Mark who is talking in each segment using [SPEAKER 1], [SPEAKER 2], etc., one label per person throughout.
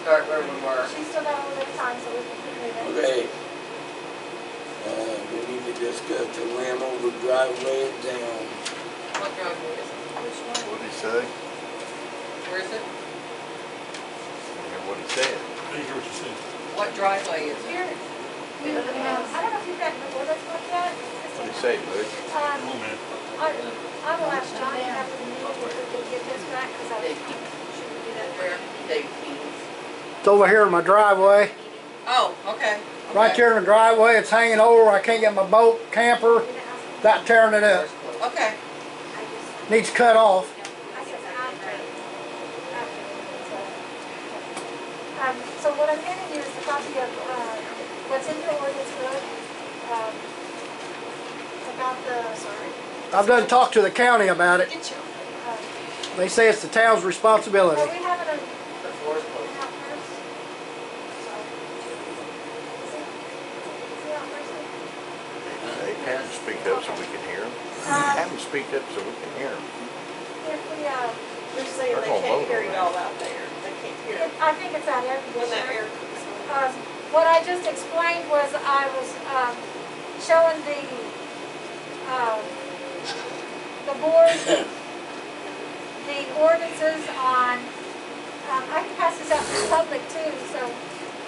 [SPEAKER 1] start where we were.
[SPEAKER 2] She's still got a little bit of time, so we can keep moving.
[SPEAKER 3] Okay. We need to discuss the ram over driveway down.
[SPEAKER 1] What driveway is it?
[SPEAKER 2] Which one?
[SPEAKER 4] What'd he say?
[SPEAKER 1] Where is it?
[SPEAKER 4] Yeah, what he said.
[SPEAKER 5] I didn't hear what you said.
[SPEAKER 1] What driveway is it?
[SPEAKER 2] Here, I don't know if you've gotten the orders book yet.
[SPEAKER 4] What'd he say, Butch?
[SPEAKER 5] Come on, man.
[SPEAKER 2] I will ask John after the meeting if we can get this back, because I
[SPEAKER 1] Dave Keenes.
[SPEAKER 2] shouldn't do that.
[SPEAKER 1] Where? Dave Keenes.
[SPEAKER 6] It's over here in my driveway.
[SPEAKER 1] Oh, okay.
[SPEAKER 6] Right there in the driveway, it's hanging over. I can't get my boat, camper, without tearing it up.
[SPEAKER 1] Okay.
[SPEAKER 6] Needs cut off.
[SPEAKER 2] I said after. So what I'm getting you is a copy of what's in your ordinance book about the,
[SPEAKER 6] I've done talked to the county about it.
[SPEAKER 2] Get you.
[SPEAKER 6] They say it's the town's responsibility.
[SPEAKER 2] Well, we have it on
[SPEAKER 1] The floor's closed.
[SPEAKER 2] out first. So, is he out first?
[SPEAKER 4] Hey, have him speak up so we can hear him. Have him speak up so we can hear him.
[SPEAKER 2] If we,
[SPEAKER 7] They're saying
[SPEAKER 4] They're
[SPEAKER 7] they
[SPEAKER 4] gonna
[SPEAKER 7] can't
[SPEAKER 4] vote
[SPEAKER 7] hear
[SPEAKER 4] on
[SPEAKER 7] y'all out there. They can't hear
[SPEAKER 2] I think it's that air
[SPEAKER 7] when that
[SPEAKER 2] conditioner.
[SPEAKER 7] air conditioner.
[SPEAKER 2] What I just explained was I was showing the board the ordinances on, I can pass this out to the public too, so,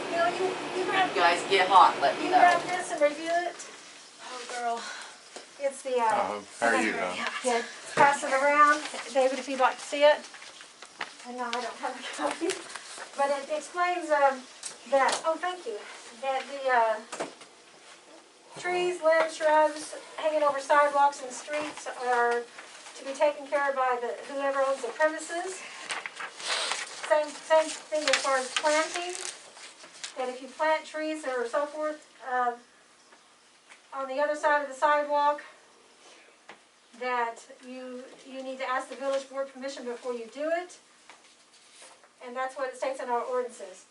[SPEAKER 2] you grab,
[SPEAKER 1] You guys get hot, let me
[SPEAKER 2] you
[SPEAKER 1] know.
[SPEAKER 2] grab this and review it.
[SPEAKER 7] Oh, girl.
[SPEAKER 2] It's the,
[SPEAKER 4] How are you, huh?
[SPEAKER 2] yeah, pass it around, David, if you'd like to see it. I know I don't have a copy, but it explains that, oh, thank you, that the trees, limbs, shrubs hanging over sidewalks and streets are to be taken care of by whoever owns the premises. Same thing as far as planting, that if you plant trees or so forth on the other side of the sidewalk, that you need to ask the village board permission before you do it. And that's what it states in our ordinances.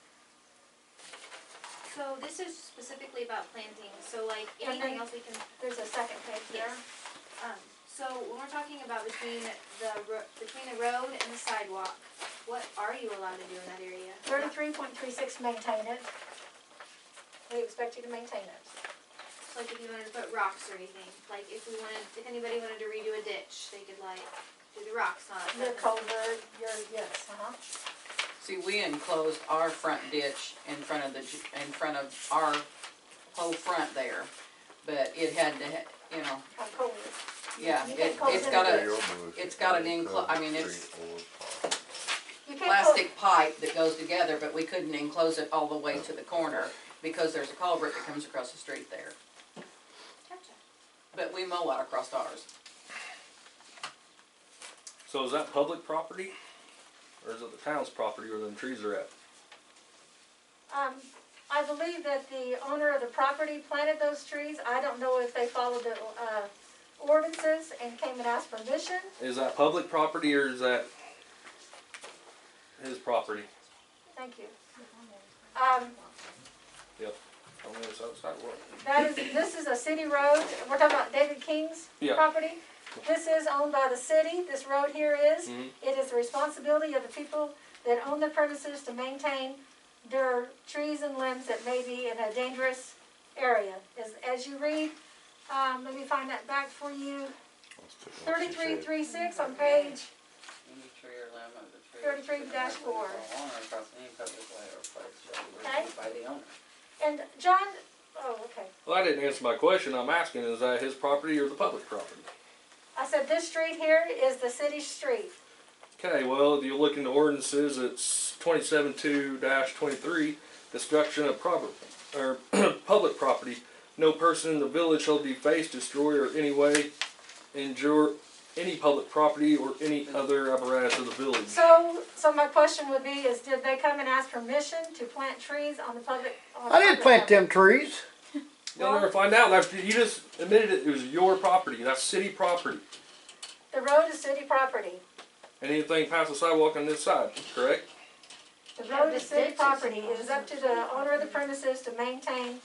[SPEAKER 8] So this is specifically about planting, so like anything else we can,
[SPEAKER 2] There's a second page there.
[SPEAKER 8] yes. So when we're talking about between the road and the sidewalk, what are you allowed to do in that area?
[SPEAKER 2] 33.36, maintain it. We expect you to maintain it.
[SPEAKER 8] So like if you wanted to put rocks or anything, like if anybody wanted to redo a ditch, they could like do the rocks on it.
[SPEAKER 2] Your culvert, yes,
[SPEAKER 1] See, we enclosed our front ditch in front of our whole front there, but it had to,
[SPEAKER 2] culvert.
[SPEAKER 1] yeah,
[SPEAKER 2] You can't close
[SPEAKER 1] it's
[SPEAKER 2] it.
[SPEAKER 1] got an it's
[SPEAKER 2] You can't
[SPEAKER 1] plastic pipe that goes together, but we couldn't enclose it all the way to the corner because there's a culvert that comes across the street there.
[SPEAKER 8] Gotcha.
[SPEAKER 1] But we mow out across ours.
[SPEAKER 5] So is that public property? Or is it the town's property where them trees are at?
[SPEAKER 2] I believe that the owner of the property planted those trees. I don't know if they followed the ordinances and came and asked permission.
[SPEAKER 5] Is that public property or is that his property?
[SPEAKER 2] Thank you.
[SPEAKER 5] Yep. On the other side of the sidewalk.
[SPEAKER 2] This is a city road. We're talking about David King's property. This is owned by the city. This road here is. It is the responsibility of the people that own the premises to maintain their trees and limbs that may be in a dangerous area. As you read, let me find that back for you. 3336 on page 33-4. Okay.
[SPEAKER 1] By the owner.
[SPEAKER 2] And John, oh, okay.
[SPEAKER 5] Well, I didn't answer my question. I'm asking, is that his property or the public property?
[SPEAKER 2] I said this street here is the city street.
[SPEAKER 5] Okay, well, if you look into ordinances, it's 27.2-23, destruction of public property. No person in the village shall deface, destroy, or any way injure any public property or any other apparatus of the village.
[SPEAKER 2] So my question would be: did they come and ask permission to plant trees on the public?
[SPEAKER 6] I didn't plant them trees.
[SPEAKER 5] You'll never find out. You just admitted it was your property. That's city property.
[SPEAKER 2] The road is city property.
[SPEAKER 5] Anything past the sidewalk on this side, correct?
[SPEAKER 2] The road is city property. It is up to the owner of the premises to maintain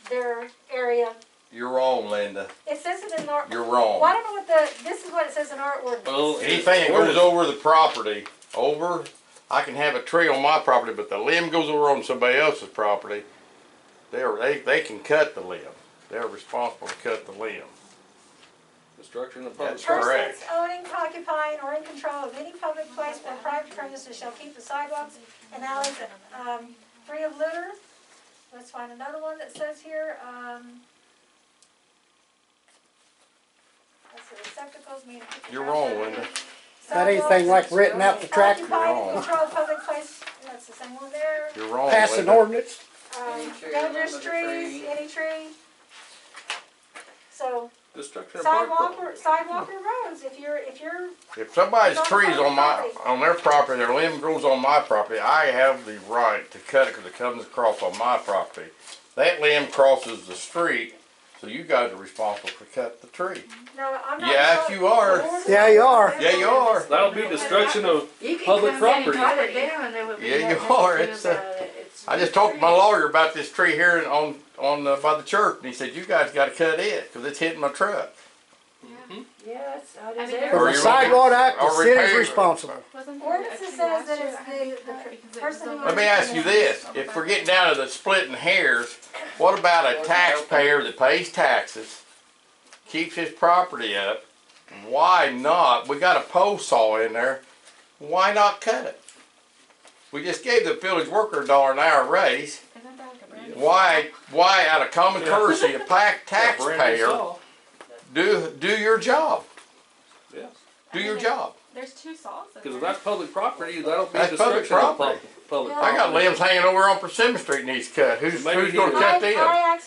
[SPEAKER 2] their area.
[SPEAKER 4] You're wrong, Linda.
[SPEAKER 2] It says it in our.
[SPEAKER 4] You're wrong.
[SPEAKER 2] Well, I don't know what this is what it says in our ordinance.
[SPEAKER 5] Well,
[SPEAKER 4] Anything that goes over the property, over
[SPEAKER 9] I can have a tree on my property, but the limb goes over on somebody else's property, they can cut the limb. They're responsible to cut the limb.
[SPEAKER 5] Destruction of public
[SPEAKER 9] That's
[SPEAKER 5] property.
[SPEAKER 9] correct.
[SPEAKER 2] Persons owning, occupying, or in control of any public place or private premises shall keep the sidewalks and alleys free of litter. Let's find another one that says here, that's the receptacles, meaning.
[SPEAKER 9] You're wrong, Linda.
[SPEAKER 6] That anything like renting out the tractor,
[SPEAKER 2] Occupying
[SPEAKER 9] wrong.
[SPEAKER 2] and control of public place, that's the same one there.
[SPEAKER 9] You're wrong,
[SPEAKER 6] pass an
[SPEAKER 9] Linda.
[SPEAKER 6] ordinance.
[SPEAKER 1] Any tree,
[SPEAKER 2] Dangerous
[SPEAKER 1] remember the
[SPEAKER 2] trees,
[SPEAKER 1] tree.
[SPEAKER 2] any tree. So
[SPEAKER 5] Destruction of public property.
[SPEAKER 2] sidewalk or roads, if you're,
[SPEAKER 9] If somebody's trees on their property, their limb grows on my property, I have the right to cut it because it comes across on my property. That limb crosses the street, so you guys are responsible for cutting the tree.
[SPEAKER 2] no, I'm not.
[SPEAKER 9] Yes, you are.
[SPEAKER 6] Yeah, you are.
[SPEAKER 9] Yeah, you are.
[SPEAKER 5] That'll be destruction of
[SPEAKER 7] You can
[SPEAKER 5] public
[SPEAKER 7] come in and
[SPEAKER 5] property.
[SPEAKER 7] cut it down and there would be
[SPEAKER 9] Yeah, you
[SPEAKER 7] nothing
[SPEAKER 9] are.
[SPEAKER 7] to do
[SPEAKER 9] It's,
[SPEAKER 7] about it. It's
[SPEAKER 9] I just talked to my lawyer about this tree here by the church, and he said, you guys gotta cut it, because it's hitting my truck.
[SPEAKER 7] Yeah, it's, I
[SPEAKER 8] mean,
[SPEAKER 7] deserve
[SPEAKER 6] For
[SPEAKER 9] Or
[SPEAKER 6] the
[SPEAKER 9] you
[SPEAKER 6] sidewalk act, the
[SPEAKER 9] or
[SPEAKER 6] city's
[SPEAKER 9] repair-
[SPEAKER 6] responsible.
[SPEAKER 2] Ordinance says that it's the person who.
[SPEAKER 9] Let me ask you this, if we're getting down to the splitting hairs, what about a taxpayer that pays taxes, keeps his property up, why not, we got a pole saw in there, why not cut it? We just gave the village worker $1 an hour raise, why out of common courtesy, a taxpayer, do your job,
[SPEAKER 5] Yes.
[SPEAKER 9] do your job.
[SPEAKER 8] There's two saws.
[SPEAKER 5] Because if that's public property, that'll be
[SPEAKER 9] That's public
[SPEAKER 5] destruction of
[SPEAKER 9] property.
[SPEAKER 5] public
[SPEAKER 2] Yeah.
[SPEAKER 9] I got
[SPEAKER 5] property.
[SPEAKER 9] limbs hanging over on Persimmon Street needs cut, who's
[SPEAKER 5] Maybe
[SPEAKER 9] gonna
[SPEAKER 5] he-
[SPEAKER 9] cut them?
[SPEAKER 2] I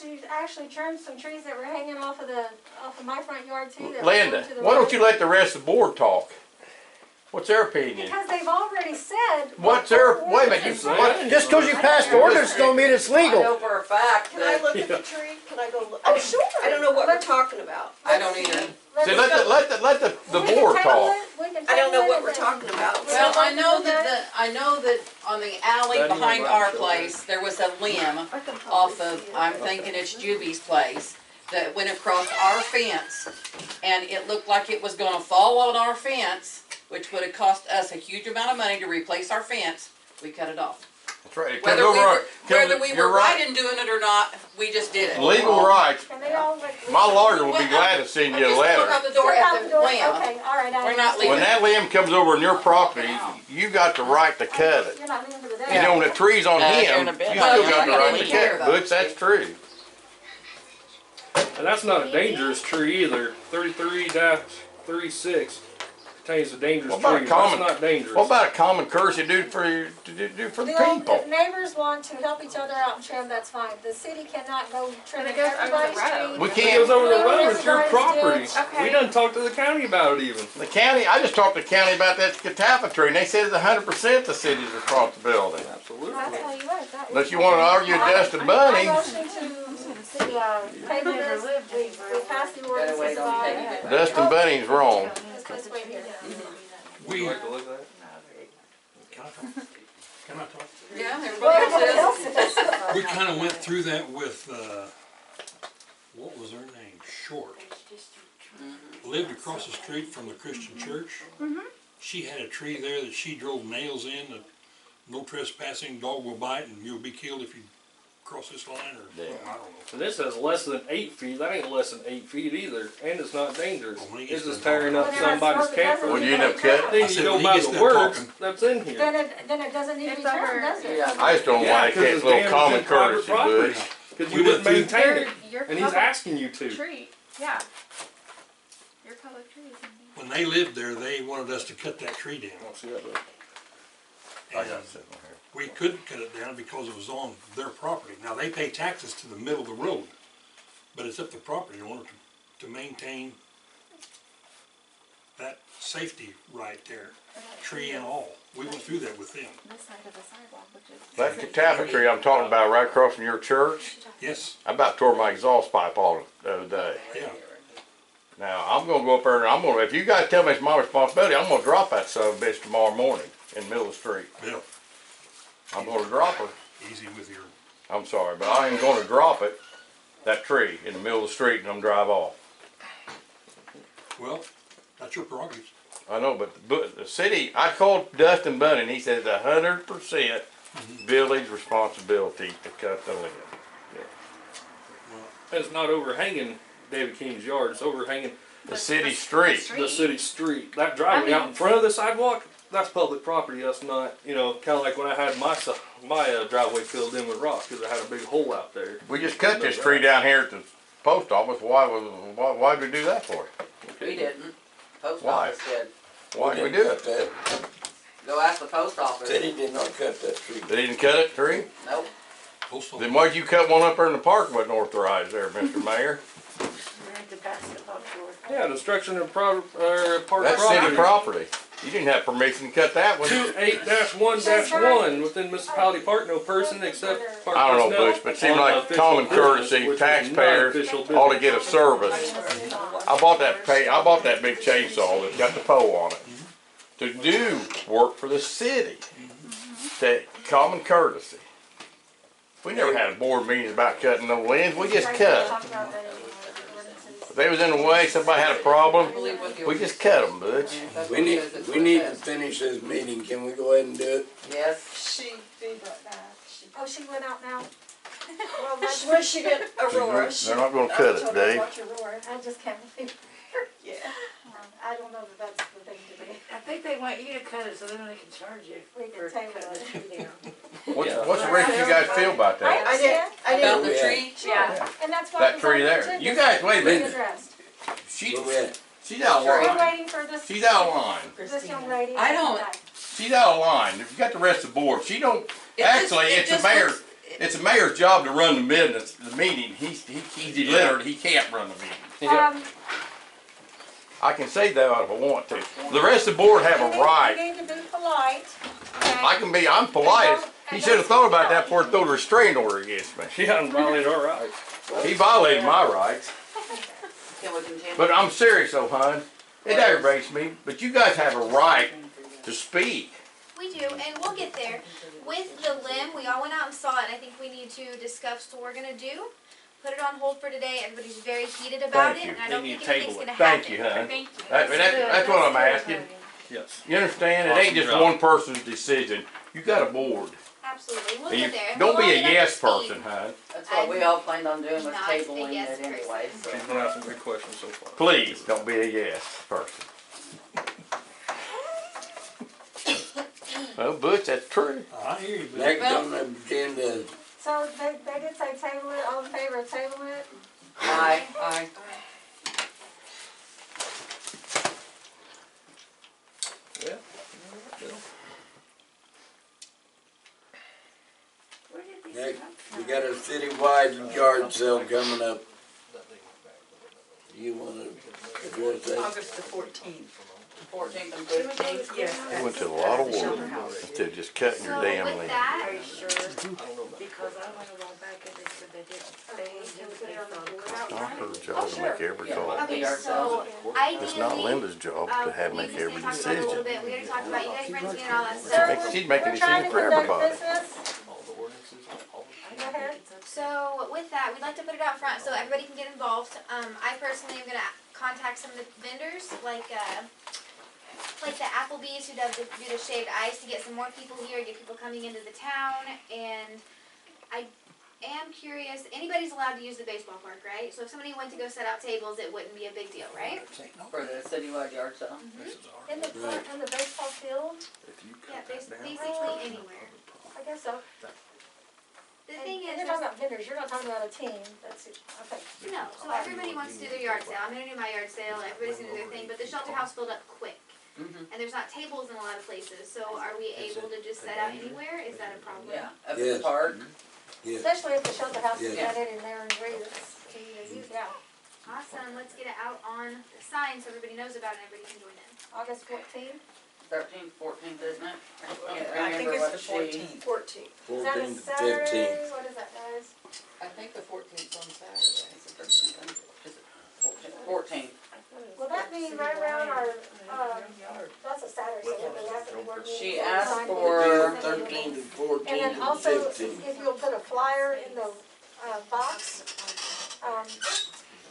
[SPEAKER 2] actually trimmed some trees that were hanging off of my front yard too. that were
[SPEAKER 9] Linda,
[SPEAKER 2] to the
[SPEAKER 9] why don't
[SPEAKER 2] road.
[SPEAKER 9] you let the rest of the board talk? What's their opinion?
[SPEAKER 2] Because they've already said.
[SPEAKER 9] What's their, wait a minute,
[SPEAKER 2] ordinance
[SPEAKER 9] you,
[SPEAKER 2] is.
[SPEAKER 9] what,
[SPEAKER 6] Just because you passed ordinance don't mean it's
[SPEAKER 1] I know
[SPEAKER 6] legal.
[SPEAKER 1] for a fact
[SPEAKER 7] Can I
[SPEAKER 1] that,
[SPEAKER 7] look at the tree? Can I go look?
[SPEAKER 2] Oh, sure.
[SPEAKER 7] I don't know what we're talking about.
[SPEAKER 1] I don't either.
[SPEAKER 9] see, let the
[SPEAKER 2] We can
[SPEAKER 9] board
[SPEAKER 2] table
[SPEAKER 9] talk.
[SPEAKER 2] it, we can
[SPEAKER 7] I don't know
[SPEAKER 2] table
[SPEAKER 7] what
[SPEAKER 2] it
[SPEAKER 7] we're
[SPEAKER 2] and-
[SPEAKER 7] talking about.
[SPEAKER 1] Well, I know that on the alley
[SPEAKER 5] That
[SPEAKER 1] behind
[SPEAKER 5] one
[SPEAKER 1] our
[SPEAKER 5] right there.
[SPEAKER 1] place, there was a limb off of, I'm thinking it's Juby's place, that went across our fence, and it looked like it was gonna fall on our fence, which would have cost us a huge amount of money to replace our fence. We cut it off.
[SPEAKER 9] That's right, it comes
[SPEAKER 1] Whether we
[SPEAKER 9] over,
[SPEAKER 1] were, whether we
[SPEAKER 9] you're
[SPEAKER 1] were right
[SPEAKER 9] right,
[SPEAKER 1] in doing it or not, we just did it.
[SPEAKER 9] legal rights,
[SPEAKER 2] Can they all, like,
[SPEAKER 9] my lawyer will be glad to send you a
[SPEAKER 1] Just look
[SPEAKER 9] letter.
[SPEAKER 1] out the door
[SPEAKER 2] Step out
[SPEAKER 1] at
[SPEAKER 2] the
[SPEAKER 1] the
[SPEAKER 2] door.
[SPEAKER 1] limb.
[SPEAKER 2] Okay, all right, I
[SPEAKER 1] We're not
[SPEAKER 2] understand.
[SPEAKER 1] leaving.
[SPEAKER 9] When that limb comes over on your property, you got the right to cut it.
[SPEAKER 2] You're not leaving for the day.
[SPEAKER 9] You know, when the tree's on him, you
[SPEAKER 1] Well,
[SPEAKER 9] still
[SPEAKER 1] you
[SPEAKER 9] got the
[SPEAKER 1] didn't
[SPEAKER 9] right to
[SPEAKER 1] care,
[SPEAKER 9] cut it,
[SPEAKER 1] though.
[SPEAKER 9] Butch, that's true.
[SPEAKER 5] And that's not a dangerous tree either. 33-36 contains a dangerous
[SPEAKER 9] What about
[SPEAKER 5] tree.
[SPEAKER 9] a common-
[SPEAKER 5] That's not dangerous.
[SPEAKER 9] What about a common courtesy do for the people?
[SPEAKER 2] If neighbors want to help each other out and trim, that's fine. The city cannot go trim
[SPEAKER 8] But it goes over the
[SPEAKER 2] everybody's
[SPEAKER 8] road.
[SPEAKER 2] tree.
[SPEAKER 9] We
[SPEAKER 5] It
[SPEAKER 9] can't,
[SPEAKER 5] goes over the
[SPEAKER 2] Clean
[SPEAKER 5] road, it's your
[SPEAKER 2] everybody's
[SPEAKER 5] property.
[SPEAKER 2] ditch.
[SPEAKER 8] Okay.
[SPEAKER 5] We done talked to the county about it even.
[SPEAKER 9] the county, I just talked to the county about that catappa tree, and they said it's 100% the city's responsibility.
[SPEAKER 5] Absolutely.
[SPEAKER 2] I'll tell you what, that
[SPEAKER 9] Unless
[SPEAKER 2] is-
[SPEAKER 9] you wanna argue with Dustin
[SPEAKER 2] I
[SPEAKER 9] Bunny,
[SPEAKER 2] motion to table this, we passed the
[SPEAKER 1] Gotta
[SPEAKER 2] ordinance
[SPEAKER 1] wait on
[SPEAKER 2] by.
[SPEAKER 1] taking it.
[SPEAKER 9] Dustin Bunny's wrong.
[SPEAKER 2] Let's wait here.
[SPEAKER 5] Would you like to look at that?
[SPEAKER 10] Can I talk?
[SPEAKER 1] Yeah,
[SPEAKER 2] Well,
[SPEAKER 1] everybody
[SPEAKER 2] everybody
[SPEAKER 1] else is.
[SPEAKER 2] else is.
[SPEAKER 10] We kinda went through that with, what was her name? Short. Lived across the street from the Christian church. She had a tree there that she drove nails in, that no trespassing, dog will bite, and you'll be killed if you cross this line, or, I don't know.
[SPEAKER 5] And this says less than 8 feet. That ain't less than 8 feet either. And it's not dangerous.
[SPEAKER 10] Oh, when he
[SPEAKER 5] It's
[SPEAKER 10] gets
[SPEAKER 5] just
[SPEAKER 10] done
[SPEAKER 5] tearing
[SPEAKER 10] talking.
[SPEAKER 5] up somebody's camper.
[SPEAKER 9] Would you end up cutting?
[SPEAKER 5] Then
[SPEAKER 10] I
[SPEAKER 5] you
[SPEAKER 10] said
[SPEAKER 5] go
[SPEAKER 10] when he
[SPEAKER 5] by
[SPEAKER 10] gets
[SPEAKER 5] the
[SPEAKER 10] done
[SPEAKER 5] words
[SPEAKER 10] talking.
[SPEAKER 5] that's in here.
[SPEAKER 2] Then it doesn't need to be
[SPEAKER 8] It's over.
[SPEAKER 2] trimmed, does it?
[SPEAKER 1] Yeah.
[SPEAKER 9] I just don't
[SPEAKER 5] Yeah,
[SPEAKER 9] like
[SPEAKER 5] 'cause
[SPEAKER 9] that
[SPEAKER 5] it's
[SPEAKER 9] little
[SPEAKER 5] damaging
[SPEAKER 9] common
[SPEAKER 5] private
[SPEAKER 9] courtesy,
[SPEAKER 5] property.
[SPEAKER 9] Butch.
[SPEAKER 5] Because
[SPEAKER 10] We
[SPEAKER 5] you
[SPEAKER 10] went
[SPEAKER 5] wouldn't
[SPEAKER 10] through-
[SPEAKER 5] maintain it.
[SPEAKER 8] Your
[SPEAKER 5] And he's
[SPEAKER 8] public
[SPEAKER 5] asking you to.
[SPEAKER 8] tree, yeah. Your public tree is in there.
[SPEAKER 10] When they lived there, they wanted us to cut that tree down.
[SPEAKER 5] I don't see that, but-
[SPEAKER 9] I got it sitting here.
[SPEAKER 10] We couldn't cut it down because it was on their property. Now, they pay taxes to the middle of the road, but it's up to the property owner to maintain that safety right there, tree and all. We went through that with them.
[SPEAKER 8] This side of the sidewalk, which is.
[SPEAKER 9] That catappa tree I'm talking about right across from your church,
[SPEAKER 10] Yes,
[SPEAKER 9] I about tore my exhaust pipe off the other day.
[SPEAKER 10] yeah.
[SPEAKER 9] Now, I'm gonna go up there and I'm gonna, if you guys tell me it's my responsibility, I'm gonna drop that son of a bitch tomorrow morning in the middle of the street.
[SPEAKER 10] Bill,
[SPEAKER 9] I'm gonna drop her.
[SPEAKER 10] easy with your,
[SPEAKER 9] I'm sorry, but I ain't gonna drop it, that tree, in the middle of the street and I'm drive off.
[SPEAKER 10] well, that's your prerogative.
[SPEAKER 9] I know, but the city, I called Dustin Bunning, he said it's 100% village responsibility to cut the limb.
[SPEAKER 5] It's not overhanging David King's yard, it's overhanging
[SPEAKER 9] The city street.
[SPEAKER 5] the city street. That driveway out in front of the sidewalk, that's public property, that's not, you know, kinda like when I had my driveway filled in with rock, cause I had a big hole out there.
[SPEAKER 9] We just cut this tree down here at the post office, why'd we do that for?
[SPEAKER 1] We didn't. Post
[SPEAKER 9] Why?
[SPEAKER 1] office did.
[SPEAKER 9] Why'd we do it?
[SPEAKER 3] That
[SPEAKER 1] Go ask the post office.
[SPEAKER 3] city did not cut that tree.
[SPEAKER 9] They didn't cut it, tree?
[SPEAKER 1] Nope.
[SPEAKER 10] Postal.
[SPEAKER 9] Then why'd you cut one up there in the park wasn't authorized there, Mr. Mayor?
[SPEAKER 5] Yeah, destruction of park
[SPEAKER 9] That's city property. You didn't have permission to cut that one.
[SPEAKER 5] 28-1-1 within municipality park, no person except park
[SPEAKER 9] I don't know,
[SPEAKER 5] personnel
[SPEAKER 9] Bush, but it seemed
[SPEAKER 5] on
[SPEAKER 9] like
[SPEAKER 5] official
[SPEAKER 9] common
[SPEAKER 5] business,
[SPEAKER 9] courtesy,
[SPEAKER 5] which is
[SPEAKER 9] taxpayers
[SPEAKER 5] non-official
[SPEAKER 9] ought to
[SPEAKER 5] business.
[SPEAKER 9] get a service. I bought that big chainsaw that's got the pole on it to do work for the city. That common courtesy. We never had a board meeting about cutting no limbs, we just cut. If they was in the way, somebody had a problem, we just cut them, Butch.
[SPEAKER 3] We need to finish this meeting. Can we go ahead and do it?
[SPEAKER 1] Yes.
[SPEAKER 7] She did that.
[SPEAKER 2] Oh, she went out now? Well,
[SPEAKER 7] Where's she get Aurora?
[SPEAKER 9] They're not gonna cut it, Dave.
[SPEAKER 7] Watch Aurora.
[SPEAKER 2] I just can't believe,
[SPEAKER 7] Yeah.
[SPEAKER 2] I don't know that that's the thing to do.
[SPEAKER 11] I think they want you to cut it so then they can charge you
[SPEAKER 2] We
[SPEAKER 11] for
[SPEAKER 2] can table
[SPEAKER 11] cutting the
[SPEAKER 2] it.
[SPEAKER 11] tree down.
[SPEAKER 9] What's the rest you guys feel about that?
[SPEAKER 7] I didn't.
[SPEAKER 1] About the
[SPEAKER 3] Yeah.
[SPEAKER 1] tree?
[SPEAKER 11] Yeah.
[SPEAKER 2] And that's why.
[SPEAKER 9] That
[SPEAKER 2] it was
[SPEAKER 9] tree
[SPEAKER 2] on the
[SPEAKER 9] there.
[SPEAKER 2] agenda,
[SPEAKER 9] You guys,
[SPEAKER 2] so
[SPEAKER 9] wait a
[SPEAKER 2] it can be
[SPEAKER 9] minute.
[SPEAKER 2] addressed.
[SPEAKER 3] Where we at?
[SPEAKER 9] She's out of
[SPEAKER 2] We're
[SPEAKER 9] line.
[SPEAKER 2] waiting for this,
[SPEAKER 9] She's out of line.
[SPEAKER 2] this young lady.
[SPEAKER 1] I don't-
[SPEAKER 2] to come back.
[SPEAKER 9] She's out of line. If you got the rest of the board, she don't,
[SPEAKER 1] It just-
[SPEAKER 9] actually,
[SPEAKER 1] it
[SPEAKER 9] it's the
[SPEAKER 1] just
[SPEAKER 9] mayor,
[SPEAKER 1] looks-
[SPEAKER 9] it's the mayor's job to run the meeting. He's illiterate, he can't run the meeting. I can say that if I want to. The rest of the board have a right.
[SPEAKER 2] You need to be polite, okay?
[SPEAKER 9] I'm polite. He should have thought about that before he threw a restraining order against me.
[SPEAKER 5] She hasn't violated our rights.
[SPEAKER 9] He violated my rights.
[SPEAKER 1] Can we continue?
[SPEAKER 9] But I'm serious though, hon. It aggravates me, but you guys have a right to speak.
[SPEAKER 8] We do, and we'll get there. With the limb, we all went out and saw it, and I think we need to discuss what we're gonna do. Put it on hold for today. Everybody's very heated about
[SPEAKER 9] Thank
[SPEAKER 8] it,
[SPEAKER 9] you.
[SPEAKER 8] and I don't
[SPEAKER 5] They need
[SPEAKER 8] think
[SPEAKER 5] to
[SPEAKER 8] anything's
[SPEAKER 5] table
[SPEAKER 8] gonna
[SPEAKER 5] it.
[SPEAKER 8] happen.
[SPEAKER 9] Thank you, hon.
[SPEAKER 11] Thank you.
[SPEAKER 9] That's what I'm asking.
[SPEAKER 5] Yes.
[SPEAKER 9] You understand? It ain't just
[SPEAKER 5] Awesome job.
[SPEAKER 9] one person's decision. You got a board.
[SPEAKER 8] Absolutely, we'll
[SPEAKER 9] And
[SPEAKER 8] get there.
[SPEAKER 9] don't
[SPEAKER 8] We'll
[SPEAKER 9] be
[SPEAKER 8] all
[SPEAKER 9] a
[SPEAKER 8] get up
[SPEAKER 9] yes
[SPEAKER 8] to speed.
[SPEAKER 9] person, hon.
[SPEAKER 1] That's what we all planned on doing, was
[SPEAKER 8] Not a
[SPEAKER 1] tabling
[SPEAKER 8] yes
[SPEAKER 1] it anyway, so.
[SPEAKER 5] She's gonna ask some good questions so far.
[SPEAKER 9] Please, don't be a yes person. Well, Butch, that's true.
[SPEAKER 10] I hear you, but
[SPEAKER 3] Next on the agenda,
[SPEAKER 2] So they did say table it, all in favor of table it?
[SPEAKER 1] Aye.
[SPEAKER 5] Yeah.
[SPEAKER 11] Where did these
[SPEAKER 3] next,
[SPEAKER 11] come
[SPEAKER 3] we
[SPEAKER 11] from?
[SPEAKER 3] got a citywide yard sale coming up. You wanna address that?
[SPEAKER 11] August the 14th.
[SPEAKER 1] 14th and 15th.
[SPEAKER 11] Yes.
[SPEAKER 9] You went to a lot of work instead of just cutting your
[SPEAKER 8] So
[SPEAKER 9] damn
[SPEAKER 8] with
[SPEAKER 9] limb.
[SPEAKER 8] that,
[SPEAKER 11] Are you sure? Because I went a while back and they said they didn't stay and they thought.
[SPEAKER 9] Not her job to make every call.
[SPEAKER 8] okay, so ideally.
[SPEAKER 9] It's not Linda's job to have make every
[SPEAKER 8] We just need to talk about it a little
[SPEAKER 9] decision.
[SPEAKER 8] bit. We already talked about you guys renting and all that stuff.
[SPEAKER 9] She's making a
[SPEAKER 2] We're trying
[SPEAKER 9] decision
[SPEAKER 2] to
[SPEAKER 9] for
[SPEAKER 2] conduct
[SPEAKER 9] everybody.
[SPEAKER 2] business. Go ahead.
[SPEAKER 8] So with that, we'd like to put it out front so everybody can get involved. I personally am gonna contact some of the vendors, like the Applebee's who do the shaved ice to get some more people here, get people coming into the town. And I am curious, anybody's allowed to use the baseball park, right? So if somebody went to go set out tables, it wouldn't be a big deal, right?
[SPEAKER 1] For the citywide yard sale.
[SPEAKER 2] In the park, in the baseball field,
[SPEAKER 8] Yeah, basically anywhere.
[SPEAKER 2] I guess so.
[SPEAKER 8] The thing is,
[SPEAKER 2] You're talking about vendors, you're not talking about a team, that's it, okay.
[SPEAKER 8] no, so everybody wants to do their yard sale. I'm gonna do my yard sale, everybody's gonna do their thing, but the shelter house filled up quick.
[SPEAKER 1] Mhm.
[SPEAKER 8] And there's not tables in a lot of places, so are we able to just set out anywhere? Is that a problem?
[SPEAKER 1] Yeah, up at the
[SPEAKER 3] Yes.
[SPEAKER 1] park.
[SPEAKER 3] Yes.
[SPEAKER 2] Especially if the shelter house is
[SPEAKER 3] Yeah.
[SPEAKER 2] got it in there and ready to use, yeah.
[SPEAKER 8] Awesome, let's get it out on the sign so everybody knows about it and everybody can join in.
[SPEAKER 2] August 14th,
[SPEAKER 1] 13th, 14th, isn't it? I can't
[SPEAKER 11] I think
[SPEAKER 1] remember
[SPEAKER 11] it's
[SPEAKER 1] what
[SPEAKER 11] the
[SPEAKER 1] she.
[SPEAKER 11] 14th.
[SPEAKER 7] 14.
[SPEAKER 2] is that a
[SPEAKER 3] 14th to
[SPEAKER 2] Saturday,
[SPEAKER 3] 15th.
[SPEAKER 2] what is that, guys?
[SPEAKER 1] I think the 14th's on Saturday. Is it 13th? Is it 14th?
[SPEAKER 2] Will that be right around our, that's a Saturday, so that we have to be working.
[SPEAKER 1] She asked
[SPEAKER 2] Sign
[SPEAKER 1] for
[SPEAKER 2] it.
[SPEAKER 3] 13 to 14
[SPEAKER 2] And then
[SPEAKER 3] to
[SPEAKER 2] also,
[SPEAKER 3] 15.
[SPEAKER 2] if you'll put a flyer in the, box,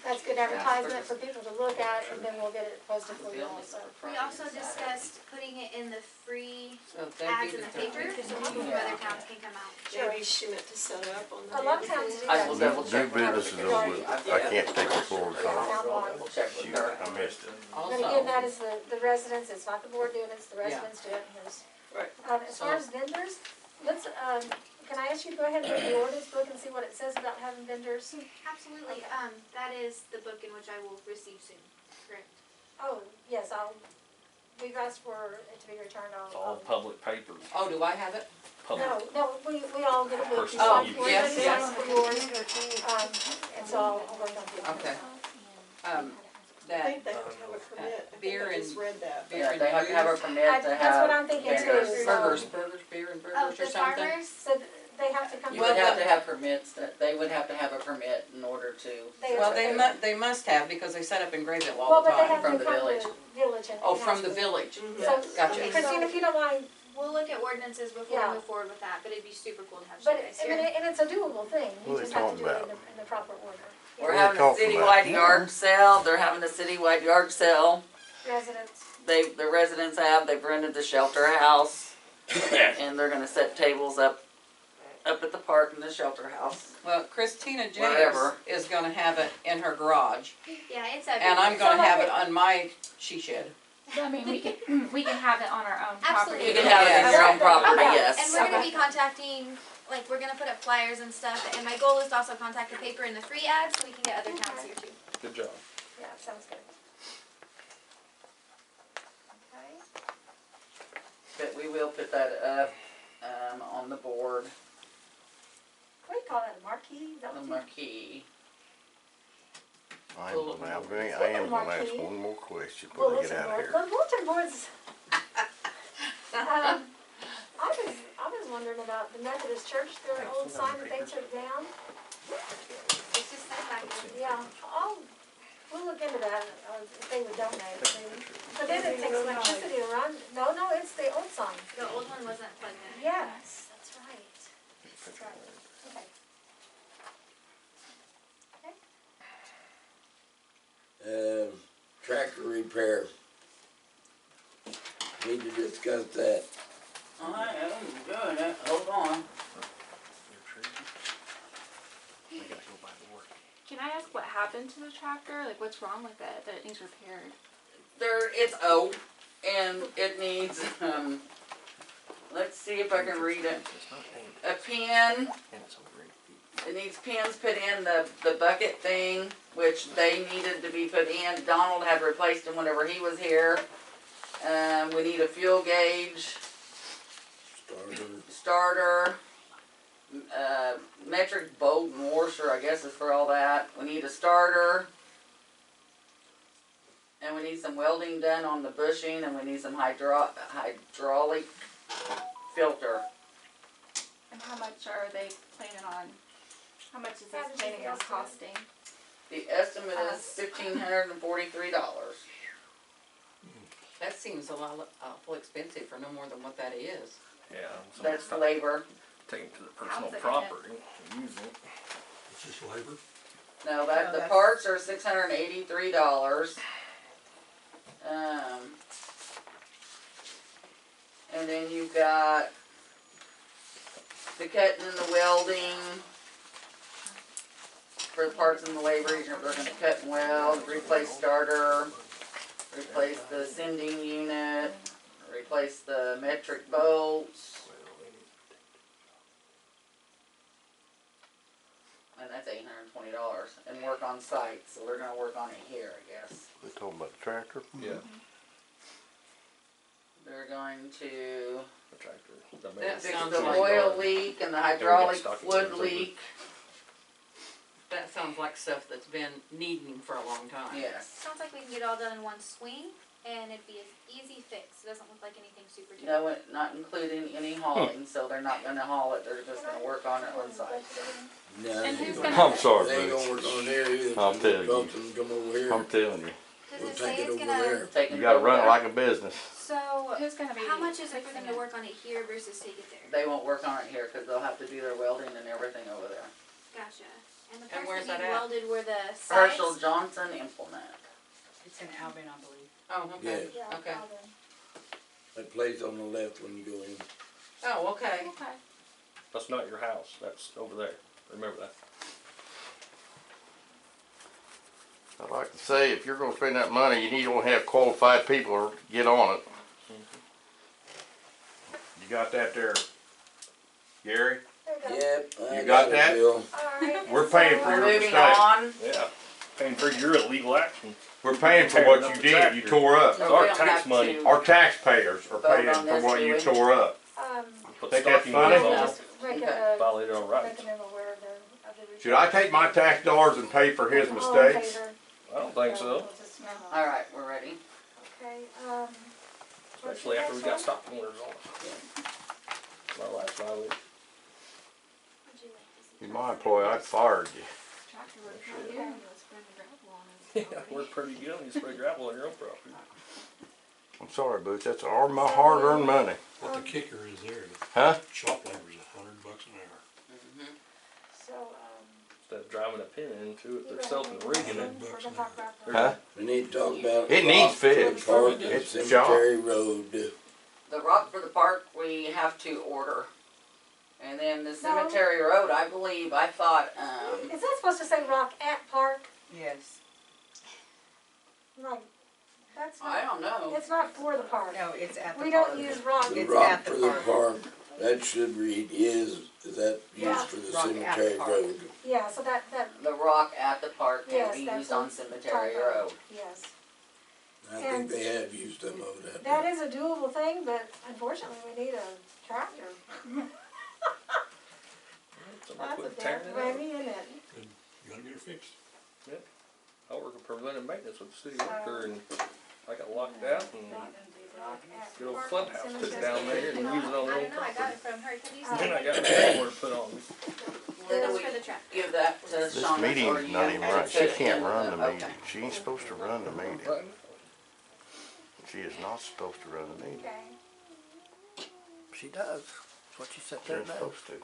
[SPEAKER 2] that's good to have advertisement for people to look at, and then we'll get it posted for you also.
[SPEAKER 8] We also discussed putting it in the free
[SPEAKER 1] So that'd
[SPEAKER 8] ads
[SPEAKER 1] be
[SPEAKER 8] in
[SPEAKER 1] the
[SPEAKER 8] the paper, so people from other towns can come out.
[SPEAKER 7] Maybe she meant to set up on the.
[SPEAKER 2] A lot of towns do
[SPEAKER 1] I
[SPEAKER 2] that.
[SPEAKER 1] will
[SPEAKER 2] too.
[SPEAKER 1] double
[SPEAKER 9] New
[SPEAKER 1] check.
[SPEAKER 9] business is over with. I can't take the floor call.
[SPEAKER 1] Double check with
[SPEAKER 9] Shoot,
[SPEAKER 1] her.
[SPEAKER 9] I missed it.
[SPEAKER 2] But again, that
[SPEAKER 1] Also,
[SPEAKER 2] is the residents, it's not the board doing it, it's the residents doing it. There's-
[SPEAKER 7] Right.
[SPEAKER 2] As far as vendors, let's, can I ask you to go ahead and read the ordinance book and see what it says about having vendors?
[SPEAKER 8] Absolutely, that is the book in which I will receive soon, correct?
[SPEAKER 2] Oh, yes, we've asked for it to be returned
[SPEAKER 5] It's all public papers.
[SPEAKER 1] oh, do I have it?
[SPEAKER 5] Public.
[SPEAKER 2] No, we all get a book.
[SPEAKER 5] Personal
[SPEAKER 2] You sign
[SPEAKER 5] use.
[SPEAKER 2] for
[SPEAKER 1] Yes,
[SPEAKER 2] it,
[SPEAKER 1] yes.
[SPEAKER 2] sign for yours, and so I'll work on it.
[SPEAKER 1] Okay.
[SPEAKER 7] I
[SPEAKER 1] That
[SPEAKER 7] think they have to have a permit. I think
[SPEAKER 1] beer
[SPEAKER 7] I just
[SPEAKER 1] and-
[SPEAKER 7] read that.
[SPEAKER 1] beer
[SPEAKER 12] Yeah,
[SPEAKER 1] and
[SPEAKER 12] they have to have a
[SPEAKER 1] booze?
[SPEAKER 12] permit to have.
[SPEAKER 2] That's what I'm thinking too.
[SPEAKER 12] vendors.
[SPEAKER 1] Burgers, beer and
[SPEAKER 8] Oh,
[SPEAKER 1] burgers or
[SPEAKER 8] the
[SPEAKER 1] something?
[SPEAKER 8] farmers,
[SPEAKER 2] So they have to come.
[SPEAKER 12] You
[SPEAKER 1] Well,
[SPEAKER 12] would have
[SPEAKER 1] but-
[SPEAKER 12] to have permits, that they would have to have a permit in order to.
[SPEAKER 1] Well, they must have, because they set up in Grayville
[SPEAKER 2] Well,
[SPEAKER 1] all the
[SPEAKER 2] but they
[SPEAKER 1] time.
[SPEAKER 2] have
[SPEAKER 12] from
[SPEAKER 2] to
[SPEAKER 12] the
[SPEAKER 2] come
[SPEAKER 12] village.
[SPEAKER 2] to village and.
[SPEAKER 1] Oh,
[SPEAKER 2] and
[SPEAKER 1] from
[SPEAKER 2] ask
[SPEAKER 1] the
[SPEAKER 2] for it.
[SPEAKER 1] village.
[SPEAKER 7] Mhm.
[SPEAKER 2] So,
[SPEAKER 1] Gotcha.
[SPEAKER 2] Christine, if you don't mind,
[SPEAKER 8] we'll look at ordinances before
[SPEAKER 2] Yeah.
[SPEAKER 8] we move forward with that, but it'd be super cool to have you
[SPEAKER 2] but,
[SPEAKER 8] guys
[SPEAKER 2] I mean,
[SPEAKER 8] here.
[SPEAKER 2] and it's a doable thing,
[SPEAKER 9] What
[SPEAKER 2] you
[SPEAKER 9] are
[SPEAKER 2] just
[SPEAKER 9] they
[SPEAKER 2] have to do
[SPEAKER 9] talking
[SPEAKER 2] it in the proper order.
[SPEAKER 12] We're
[SPEAKER 9] What are
[SPEAKER 12] having
[SPEAKER 9] they
[SPEAKER 12] a
[SPEAKER 9] talking about?
[SPEAKER 12] citywide yard sale, they're having a citywide yard sale.
[SPEAKER 2] Residents,
[SPEAKER 12] The residents they've rented the shelter house. And they're gonna set tables up at the park in the shelter house.
[SPEAKER 1] Well, Christina James
[SPEAKER 12] Wherever.
[SPEAKER 1] is gonna have it in her garage,
[SPEAKER 8] Yeah, it's
[SPEAKER 1] and
[SPEAKER 8] everywhere.
[SPEAKER 1] I'm gonna
[SPEAKER 2] So like
[SPEAKER 1] have
[SPEAKER 2] it-
[SPEAKER 1] it on my she shed.
[SPEAKER 13] I mean, we can have it on our own
[SPEAKER 8] Absolutely.
[SPEAKER 13] property.
[SPEAKER 12] You can have it in your own property,
[SPEAKER 2] Okay.
[SPEAKER 8] And
[SPEAKER 12] yes.
[SPEAKER 8] we're gonna be contacting, like, we're gonna put up flyers and stuff, and my goal is to also contact the paper in the free ads, so we can get other towns here too.
[SPEAKER 5] Good job.
[SPEAKER 2] yeah, sounds good. Okay.
[SPEAKER 12] But we will put that up, on the board,
[SPEAKER 2] What do you call that, a marquee? Is that
[SPEAKER 12] the
[SPEAKER 2] what you-
[SPEAKER 12] marquee.
[SPEAKER 9] I am gonna ask one more question before we get out of here.
[SPEAKER 2] The bulletin boards. I was wondering about the Methodist church, their old sign that they took down.
[SPEAKER 8] It's just like back there.
[SPEAKER 2] Yeah, we'll look into that, if they would donate, maybe. But then it takes electricity to run. No, it's the old sign.
[SPEAKER 8] The old one wasn't plugged in.
[SPEAKER 2] Yes, that's right. That's right. Okay.
[SPEAKER 3] Tractor repair. Need to discuss that.
[SPEAKER 12] I am doing it, hold on.
[SPEAKER 5] We gotta go by the work.
[SPEAKER 13] Can I ask what happened to the tractor? Like, what's wrong with it that it needs repaired?
[SPEAKER 12] It's old, and it needs, let's see if I can read it.
[SPEAKER 5] It's not painted,
[SPEAKER 12] A pin,
[SPEAKER 5] and it's on green.
[SPEAKER 12] it needs pins put in the bucket thing, which they needed to be put in. Donald had replaced them whenever he was here. We need a fuel gauge, starter, metric bolt and washer, I guess is for all that. We need a starter. And we need some welding done on the bushing, and we need some hydraulic filter.
[SPEAKER 13] And how much are they planning on? How much is this planning on costing?
[SPEAKER 12] The estimate is $1,543.
[SPEAKER 1] That seems awful expensive for no more than what that is.
[SPEAKER 5] Yeah.
[SPEAKER 12] That's labor.
[SPEAKER 5] Take it to the personal
[SPEAKER 13] How's it gonna-
[SPEAKER 5] property and use it.
[SPEAKER 10] It's just labor.
[SPEAKER 12] No, the parts are $683. And then you've got the cutting and the welding for the parts and the labor. They're gonna cut and weld, replace starter, replace the sending unit, replace the metric bolts. And that's $820, and work on site, so they're gonna work on it here, I guess.
[SPEAKER 9] We're talking about the tractor?
[SPEAKER 5] Yeah.
[SPEAKER 12] They're going to
[SPEAKER 5] The tractor. The
[SPEAKER 1] That
[SPEAKER 12] fix
[SPEAKER 1] sounds
[SPEAKER 12] the
[SPEAKER 1] like-
[SPEAKER 12] oil leak and the hydraulic fluid leak.
[SPEAKER 1] That sounds like stuff that's been needing for a long time.
[SPEAKER 12] Yes.
[SPEAKER 8] Sounds like we can get it all done in one swing, and it'd be an easy fix. It doesn't look like anything super difficult.
[SPEAKER 12] No, not including any hauling, so they're not gonna haul it, they're just gonna work on it on site.
[SPEAKER 3] No,
[SPEAKER 13] And
[SPEAKER 3] they
[SPEAKER 13] who's
[SPEAKER 3] ain't
[SPEAKER 13] gonna-
[SPEAKER 9] I'm sorry,
[SPEAKER 3] They ain't
[SPEAKER 9] Bruce.
[SPEAKER 3] gonna work on there either.
[SPEAKER 9] I'll tell you.
[SPEAKER 3] Drop them, come over here.
[SPEAKER 9] I'm telling you,
[SPEAKER 8] Does
[SPEAKER 3] We'll
[SPEAKER 8] it
[SPEAKER 3] take
[SPEAKER 8] say
[SPEAKER 3] it
[SPEAKER 8] it's
[SPEAKER 3] over
[SPEAKER 8] gonna,
[SPEAKER 3] there.
[SPEAKER 12] Taking
[SPEAKER 9] you gotta
[SPEAKER 12] it
[SPEAKER 9] run it
[SPEAKER 12] over
[SPEAKER 9] like a business.
[SPEAKER 8] so,
[SPEAKER 13] Who's gonna be?
[SPEAKER 8] how much is it for
[SPEAKER 13] fixing
[SPEAKER 8] them to work on it here versus take it there?
[SPEAKER 12] there. They won't work on it here, cause they'll have to do their welding and everything over there.
[SPEAKER 8] Gotcha. And the
[SPEAKER 12] And
[SPEAKER 8] parts
[SPEAKER 12] where's
[SPEAKER 8] that
[SPEAKER 12] that
[SPEAKER 8] need
[SPEAKER 12] at?
[SPEAKER 8] welded were the sides.
[SPEAKER 12] Herschel Johnson Implement.
[SPEAKER 11] It's in Albion, I believe.
[SPEAKER 1] Oh, okay,
[SPEAKER 2] Yeah,
[SPEAKER 1] okay.
[SPEAKER 2] Alden.
[SPEAKER 3] That place on the left when you go in.
[SPEAKER 1] Oh, okay.
[SPEAKER 8] Okay.
[SPEAKER 5] That's not your house, that's over there, remember that.
[SPEAKER 9] I'd like to say, if you're gonna spend that money, you need to have qualified people to get on it. You got that there, Gary?
[SPEAKER 2] There you go.
[SPEAKER 3] Yep.
[SPEAKER 9] You got that?
[SPEAKER 3] Bill.
[SPEAKER 2] All right.
[SPEAKER 9] We're paying
[SPEAKER 2] so,
[SPEAKER 9] for your
[SPEAKER 12] Moving
[SPEAKER 9] mistake.
[SPEAKER 12] on.
[SPEAKER 5] Yeah, paying for your illegal action.
[SPEAKER 9] We're paying for what you did, you tore up.
[SPEAKER 12] So
[SPEAKER 5] It's
[SPEAKER 12] we
[SPEAKER 5] our
[SPEAKER 12] don't
[SPEAKER 5] tax
[SPEAKER 12] have
[SPEAKER 5] money.
[SPEAKER 12] to
[SPEAKER 9] Our taxpayers are
[SPEAKER 12] vote
[SPEAKER 9] paying
[SPEAKER 12] on
[SPEAKER 9] for
[SPEAKER 12] this,
[SPEAKER 9] what
[SPEAKER 12] do
[SPEAKER 9] you
[SPEAKER 12] we?
[SPEAKER 9] tore up.
[SPEAKER 5] Put
[SPEAKER 9] Think
[SPEAKER 5] stuff
[SPEAKER 9] that's
[SPEAKER 5] in
[SPEAKER 9] funny?
[SPEAKER 5] your
[SPEAKER 2] We'll
[SPEAKER 5] home.
[SPEAKER 2] just make
[SPEAKER 12] Okay.
[SPEAKER 5] Violated our rights.
[SPEAKER 2] making them aware of the
[SPEAKER 9] Should I take my tax dollars and pay for his
[SPEAKER 2] All in
[SPEAKER 9] mistakes?
[SPEAKER 2] favor?
[SPEAKER 5] I don't think so,
[SPEAKER 2] We'll just move on.
[SPEAKER 12] Alright, we're ready.
[SPEAKER 2] Okay,
[SPEAKER 5] especially after we got stop orders on it. My last violation.
[SPEAKER 9] You're my employee, I'd fired you.
[SPEAKER 13] Tractor work pretty good, you was spreading gravel on
[SPEAKER 5] Yeah,
[SPEAKER 13] it.
[SPEAKER 5] we're pretty good when you spray gravel on your own property.
[SPEAKER 9] I'm sorry, Boots, that's all my hard-earned money.
[SPEAKER 10] What the kicker is there,
[SPEAKER 9] Huh?
[SPEAKER 10] shop labor's $100 an hour.
[SPEAKER 2] so,
[SPEAKER 5] Instead of driving a pin into it,
[SPEAKER 2] you
[SPEAKER 5] they're
[SPEAKER 2] go ahead
[SPEAKER 5] selling
[SPEAKER 2] and
[SPEAKER 5] rigging
[SPEAKER 2] we're
[SPEAKER 5] it.
[SPEAKER 2] gonna talk about the-
[SPEAKER 9] Huh?
[SPEAKER 3] We need to talk about.
[SPEAKER 9] It needs fixed.
[SPEAKER 3] Park and
[SPEAKER 9] It's
[SPEAKER 3] Cemetery Road.
[SPEAKER 12] The rock for the park, we have to order. And then the cemetery road, I believe, I thought,
[SPEAKER 2] Is that supposed to say rock at park?
[SPEAKER 11] Yes.
[SPEAKER 2] Like, that's
[SPEAKER 12] I
[SPEAKER 2] not,
[SPEAKER 12] don't know.
[SPEAKER 2] it's not for the park.
[SPEAKER 11] No, it's at the
[SPEAKER 2] We
[SPEAKER 11] park.
[SPEAKER 2] don't use rock.
[SPEAKER 3] The
[SPEAKER 11] It's
[SPEAKER 3] rock
[SPEAKER 11] at the
[SPEAKER 3] for the
[SPEAKER 11] park.
[SPEAKER 3] park, that should read is that
[SPEAKER 2] Yeah.
[SPEAKER 3] used for the
[SPEAKER 11] Rock at the
[SPEAKER 3] cemetery
[SPEAKER 11] park.
[SPEAKER 3] road?
[SPEAKER 2] Yeah, so that,
[SPEAKER 12] The rock at the park
[SPEAKER 2] Yes,
[SPEAKER 12] can be
[SPEAKER 2] that's
[SPEAKER 12] used on
[SPEAKER 2] what
[SPEAKER 12] cemetery
[SPEAKER 2] typo.
[SPEAKER 12] road.
[SPEAKER 2] yes.
[SPEAKER 3] I
[SPEAKER 2] And-
[SPEAKER 3] think they have used them over that.
[SPEAKER 2] That is a doable thing, but unfortunately, we need a tractor.
[SPEAKER 5] Somebody
[SPEAKER 2] That's a
[SPEAKER 5] quit tearing
[SPEAKER 2] death
[SPEAKER 5] it
[SPEAKER 2] whammy, isn't it?
[SPEAKER 10] You gotta get it fixed.
[SPEAKER 5] I work in preventive maintenance with the city worker and I got locked out and
[SPEAKER 2] Rock at
[SPEAKER 5] good old
[SPEAKER 2] park
[SPEAKER 5] clubhouse
[SPEAKER 2] and
[SPEAKER 5] took
[SPEAKER 2] cemetery.
[SPEAKER 5] down there and use it on their
[SPEAKER 8] I
[SPEAKER 5] own
[SPEAKER 8] don't know, I got
[SPEAKER 5] property.
[SPEAKER 8] it from her, could you
[SPEAKER 5] Then
[SPEAKER 8] say?
[SPEAKER 5] I got a drain order put on me.
[SPEAKER 12] Then
[SPEAKER 8] That's
[SPEAKER 12] we
[SPEAKER 8] for the truck.
[SPEAKER 12] give that to
[SPEAKER 9] This
[SPEAKER 12] Shauna or
[SPEAKER 9] meeting's
[SPEAKER 12] you
[SPEAKER 9] not even
[SPEAKER 12] and
[SPEAKER 9] right. She
[SPEAKER 12] put
[SPEAKER 9] can't
[SPEAKER 12] in
[SPEAKER 9] run the
[SPEAKER 12] okay.
[SPEAKER 9] meeting. She ain't supposed to run the meeting.
[SPEAKER 5] Right.
[SPEAKER 9] She is not supposed to run the meeting.
[SPEAKER 2] Okay.
[SPEAKER 6] She does. That's what she said
[SPEAKER 9] She ain't supposed to.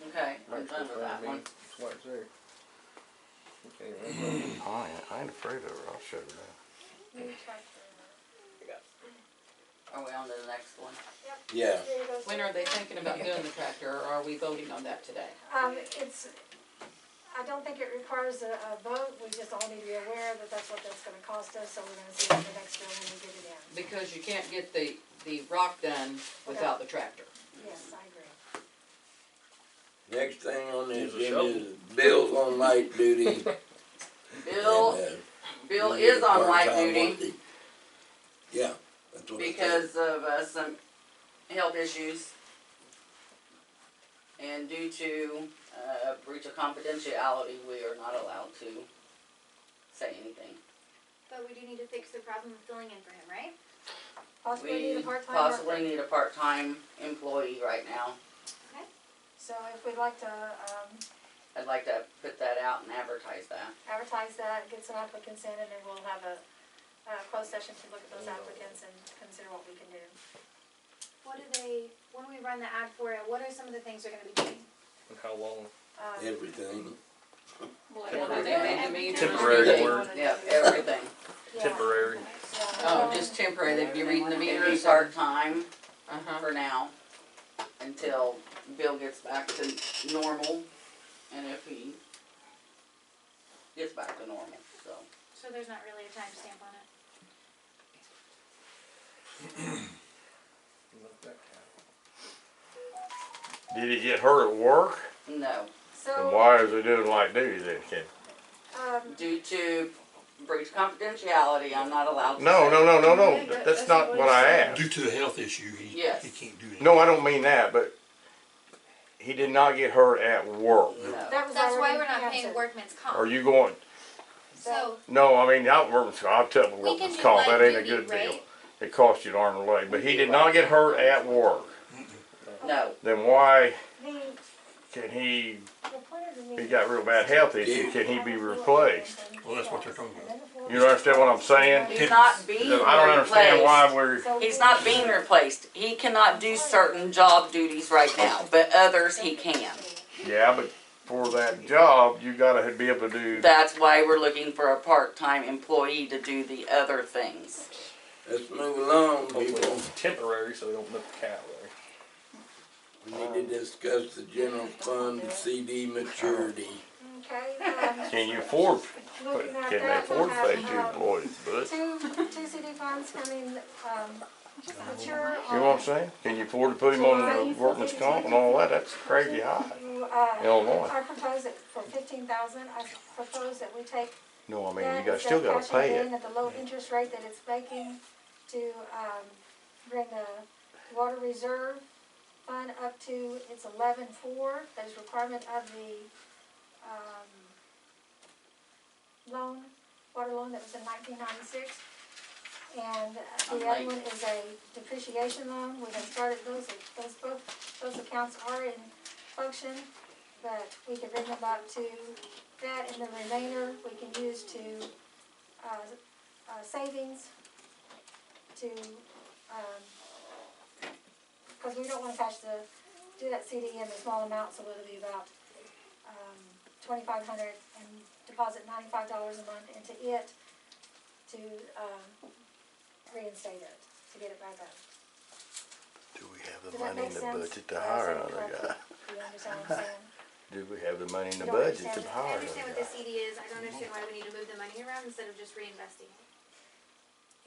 [SPEAKER 12] Okay, I'm
[SPEAKER 5] Right,
[SPEAKER 12] done
[SPEAKER 5] so
[SPEAKER 12] with that
[SPEAKER 5] it's
[SPEAKER 12] one.
[SPEAKER 5] That's why it's there. Okay,
[SPEAKER 9] I ain't afraid of her. I'll shut her down.
[SPEAKER 12] Are we on to the next one?
[SPEAKER 3] Yeah,
[SPEAKER 2] There you go.
[SPEAKER 1] When are they thinking about doing the tractor, or are we voting on that today?
[SPEAKER 2] I don't think it requires a vote, we just all need to be aware that that's what that's gonna cost us, so we're gonna see what the next bill when we get it in.
[SPEAKER 1] Because you can't get the rock done without the tractor.
[SPEAKER 2] Yes, I agree.
[SPEAKER 3] next thing on the
[SPEAKER 5] Use a
[SPEAKER 3] agenda
[SPEAKER 5] shovel.
[SPEAKER 3] is Bill's on light duty.
[SPEAKER 12] Bill,
[SPEAKER 3] and,
[SPEAKER 12] Bill
[SPEAKER 3] we need
[SPEAKER 12] is
[SPEAKER 3] a
[SPEAKER 12] on light
[SPEAKER 3] part-time
[SPEAKER 12] duty
[SPEAKER 3] worker. Yeah, that's what I think.
[SPEAKER 12] because of some health issues. And due to breach of confidentiality, we are not allowed to say anything.
[SPEAKER 8] But we do need to fix the problem of filling in for him, right?
[SPEAKER 2] Possibly need
[SPEAKER 12] We
[SPEAKER 2] a part-time
[SPEAKER 12] possibly
[SPEAKER 2] worker.
[SPEAKER 12] need a part-time employee right now.
[SPEAKER 2] So if we'd like to,
[SPEAKER 12] I'd like to put that out and advertise that.
[SPEAKER 2] advertise that, get some applicants in, and then we'll have a closed session to look at those applicants and consider what we can do.
[SPEAKER 8] When we run the ad for it, what are some of the things they're gonna be doing?
[SPEAKER 5] And how long?
[SPEAKER 3] Everything.
[SPEAKER 1] Everything they do me.
[SPEAKER 5] Temporary work.
[SPEAKER 12] Yeah, everything.
[SPEAKER 2] Yeah.
[SPEAKER 5] Temporary.
[SPEAKER 1] Oh, just temporary, they'd be reading the
[SPEAKER 12] It'd be
[SPEAKER 1] meters.
[SPEAKER 12] part-time
[SPEAKER 1] Uh-huh.
[SPEAKER 12] for now, until Bill gets back to normal, and if he gets back to normal, so.
[SPEAKER 8] So there's not really a time stamp on it?
[SPEAKER 9] Did he get hurt at work?
[SPEAKER 12] No,
[SPEAKER 9] Then
[SPEAKER 2] So,
[SPEAKER 9] why is he doing light duty then, Ken?
[SPEAKER 12] due to breach of confidentiality, I'm not allowed to
[SPEAKER 9] No,
[SPEAKER 12] say.
[SPEAKER 9] no. That's not what I asked.
[SPEAKER 10] Due to the health issue,
[SPEAKER 12] Yes.
[SPEAKER 10] he can't do anything.
[SPEAKER 9] No, I don't mean that, but he did not get hurt at work.
[SPEAKER 12] No.
[SPEAKER 2] that was
[SPEAKER 8] That's why
[SPEAKER 2] already
[SPEAKER 8] we're not paying
[SPEAKER 2] answered.
[SPEAKER 8] workman's
[SPEAKER 9] Are
[SPEAKER 8] comp.
[SPEAKER 9] you going,
[SPEAKER 8] So,
[SPEAKER 9] no, I mean, not workman's comp, I'll tell
[SPEAKER 8] we can
[SPEAKER 9] workman's
[SPEAKER 8] do
[SPEAKER 9] comp, that
[SPEAKER 8] light
[SPEAKER 9] ain't a
[SPEAKER 8] duty,
[SPEAKER 9] good deal.
[SPEAKER 8] right?
[SPEAKER 9] It costs you an arm and a leg, but he did not get hurt at work.
[SPEAKER 12] No,
[SPEAKER 9] Then why
[SPEAKER 2] The,
[SPEAKER 9] can he,
[SPEAKER 2] the point of the
[SPEAKER 9] he
[SPEAKER 2] meeting.
[SPEAKER 9] got real bad health issue, can he be replaced?
[SPEAKER 10] Well, that's what they're talking about.
[SPEAKER 9] You understand what I'm saying?
[SPEAKER 12] he's not being
[SPEAKER 9] I don't understand why
[SPEAKER 12] replaced.
[SPEAKER 9] we're,
[SPEAKER 12] He's not being replaced. He cannot do certain job duties right now, but others he can.
[SPEAKER 9] yeah, but for that job, you gotta be able to do.
[SPEAKER 12] That's why we're looking for a part-time employee to do the other things.
[SPEAKER 3] Let's move along,
[SPEAKER 5] Hopefully
[SPEAKER 3] people.
[SPEAKER 5] it's temporary, so they don't milk the cat
[SPEAKER 3] We need to discuss the general fund CD maturity.
[SPEAKER 2] Okay,
[SPEAKER 9] Can you afford,
[SPEAKER 2] looking at
[SPEAKER 9] can they
[SPEAKER 2] that,
[SPEAKER 9] afford to
[SPEAKER 2] we'll
[SPEAKER 9] pay
[SPEAKER 2] have,
[SPEAKER 9] two employees, but,
[SPEAKER 2] two CD funds coming, mature
[SPEAKER 9] you know what I'm saying? Can you afford to put him on the workman's comp and all that? That's crazy high. Illinois.
[SPEAKER 2] I propose it for 15,000. I propose that we take
[SPEAKER 9] No, I mean,
[SPEAKER 2] that
[SPEAKER 9] you got,
[SPEAKER 2] instead
[SPEAKER 9] still
[SPEAKER 2] of
[SPEAKER 9] gotta
[SPEAKER 2] cashing
[SPEAKER 9] pay
[SPEAKER 2] it in
[SPEAKER 9] it.
[SPEAKER 2] at the low interest rate that it's making to, bring the water reserve fund up to its 11.4. That is requirement of the, loan, water loan that was in 1996. And the other one is a depreciation loan. We have started those accounts are in function, but we can bring them up to that, and the remainder we can use to, savings to, because we don't want to do that CD in a small amount, so it'll be about, 2,500 and deposit $95 a month into it to, reinstate it, to get it back up.
[SPEAKER 9] Do we have the
[SPEAKER 2] Does that
[SPEAKER 9] money in
[SPEAKER 2] make
[SPEAKER 9] the
[SPEAKER 2] sense?
[SPEAKER 9] budget to
[SPEAKER 2] Did I
[SPEAKER 9] hire
[SPEAKER 2] say it
[SPEAKER 9] another
[SPEAKER 2] correctly?
[SPEAKER 9] guy?
[SPEAKER 2] Do you understand what I'm saying?
[SPEAKER 9] Do we have the money in the
[SPEAKER 2] You don't
[SPEAKER 9] budget to
[SPEAKER 2] understand it?
[SPEAKER 8] I
[SPEAKER 9] hire
[SPEAKER 8] understand
[SPEAKER 9] another
[SPEAKER 8] what the
[SPEAKER 9] guy?
[SPEAKER 8] CD is, I don't understand why we need to move the money around instead of just reinvesting it.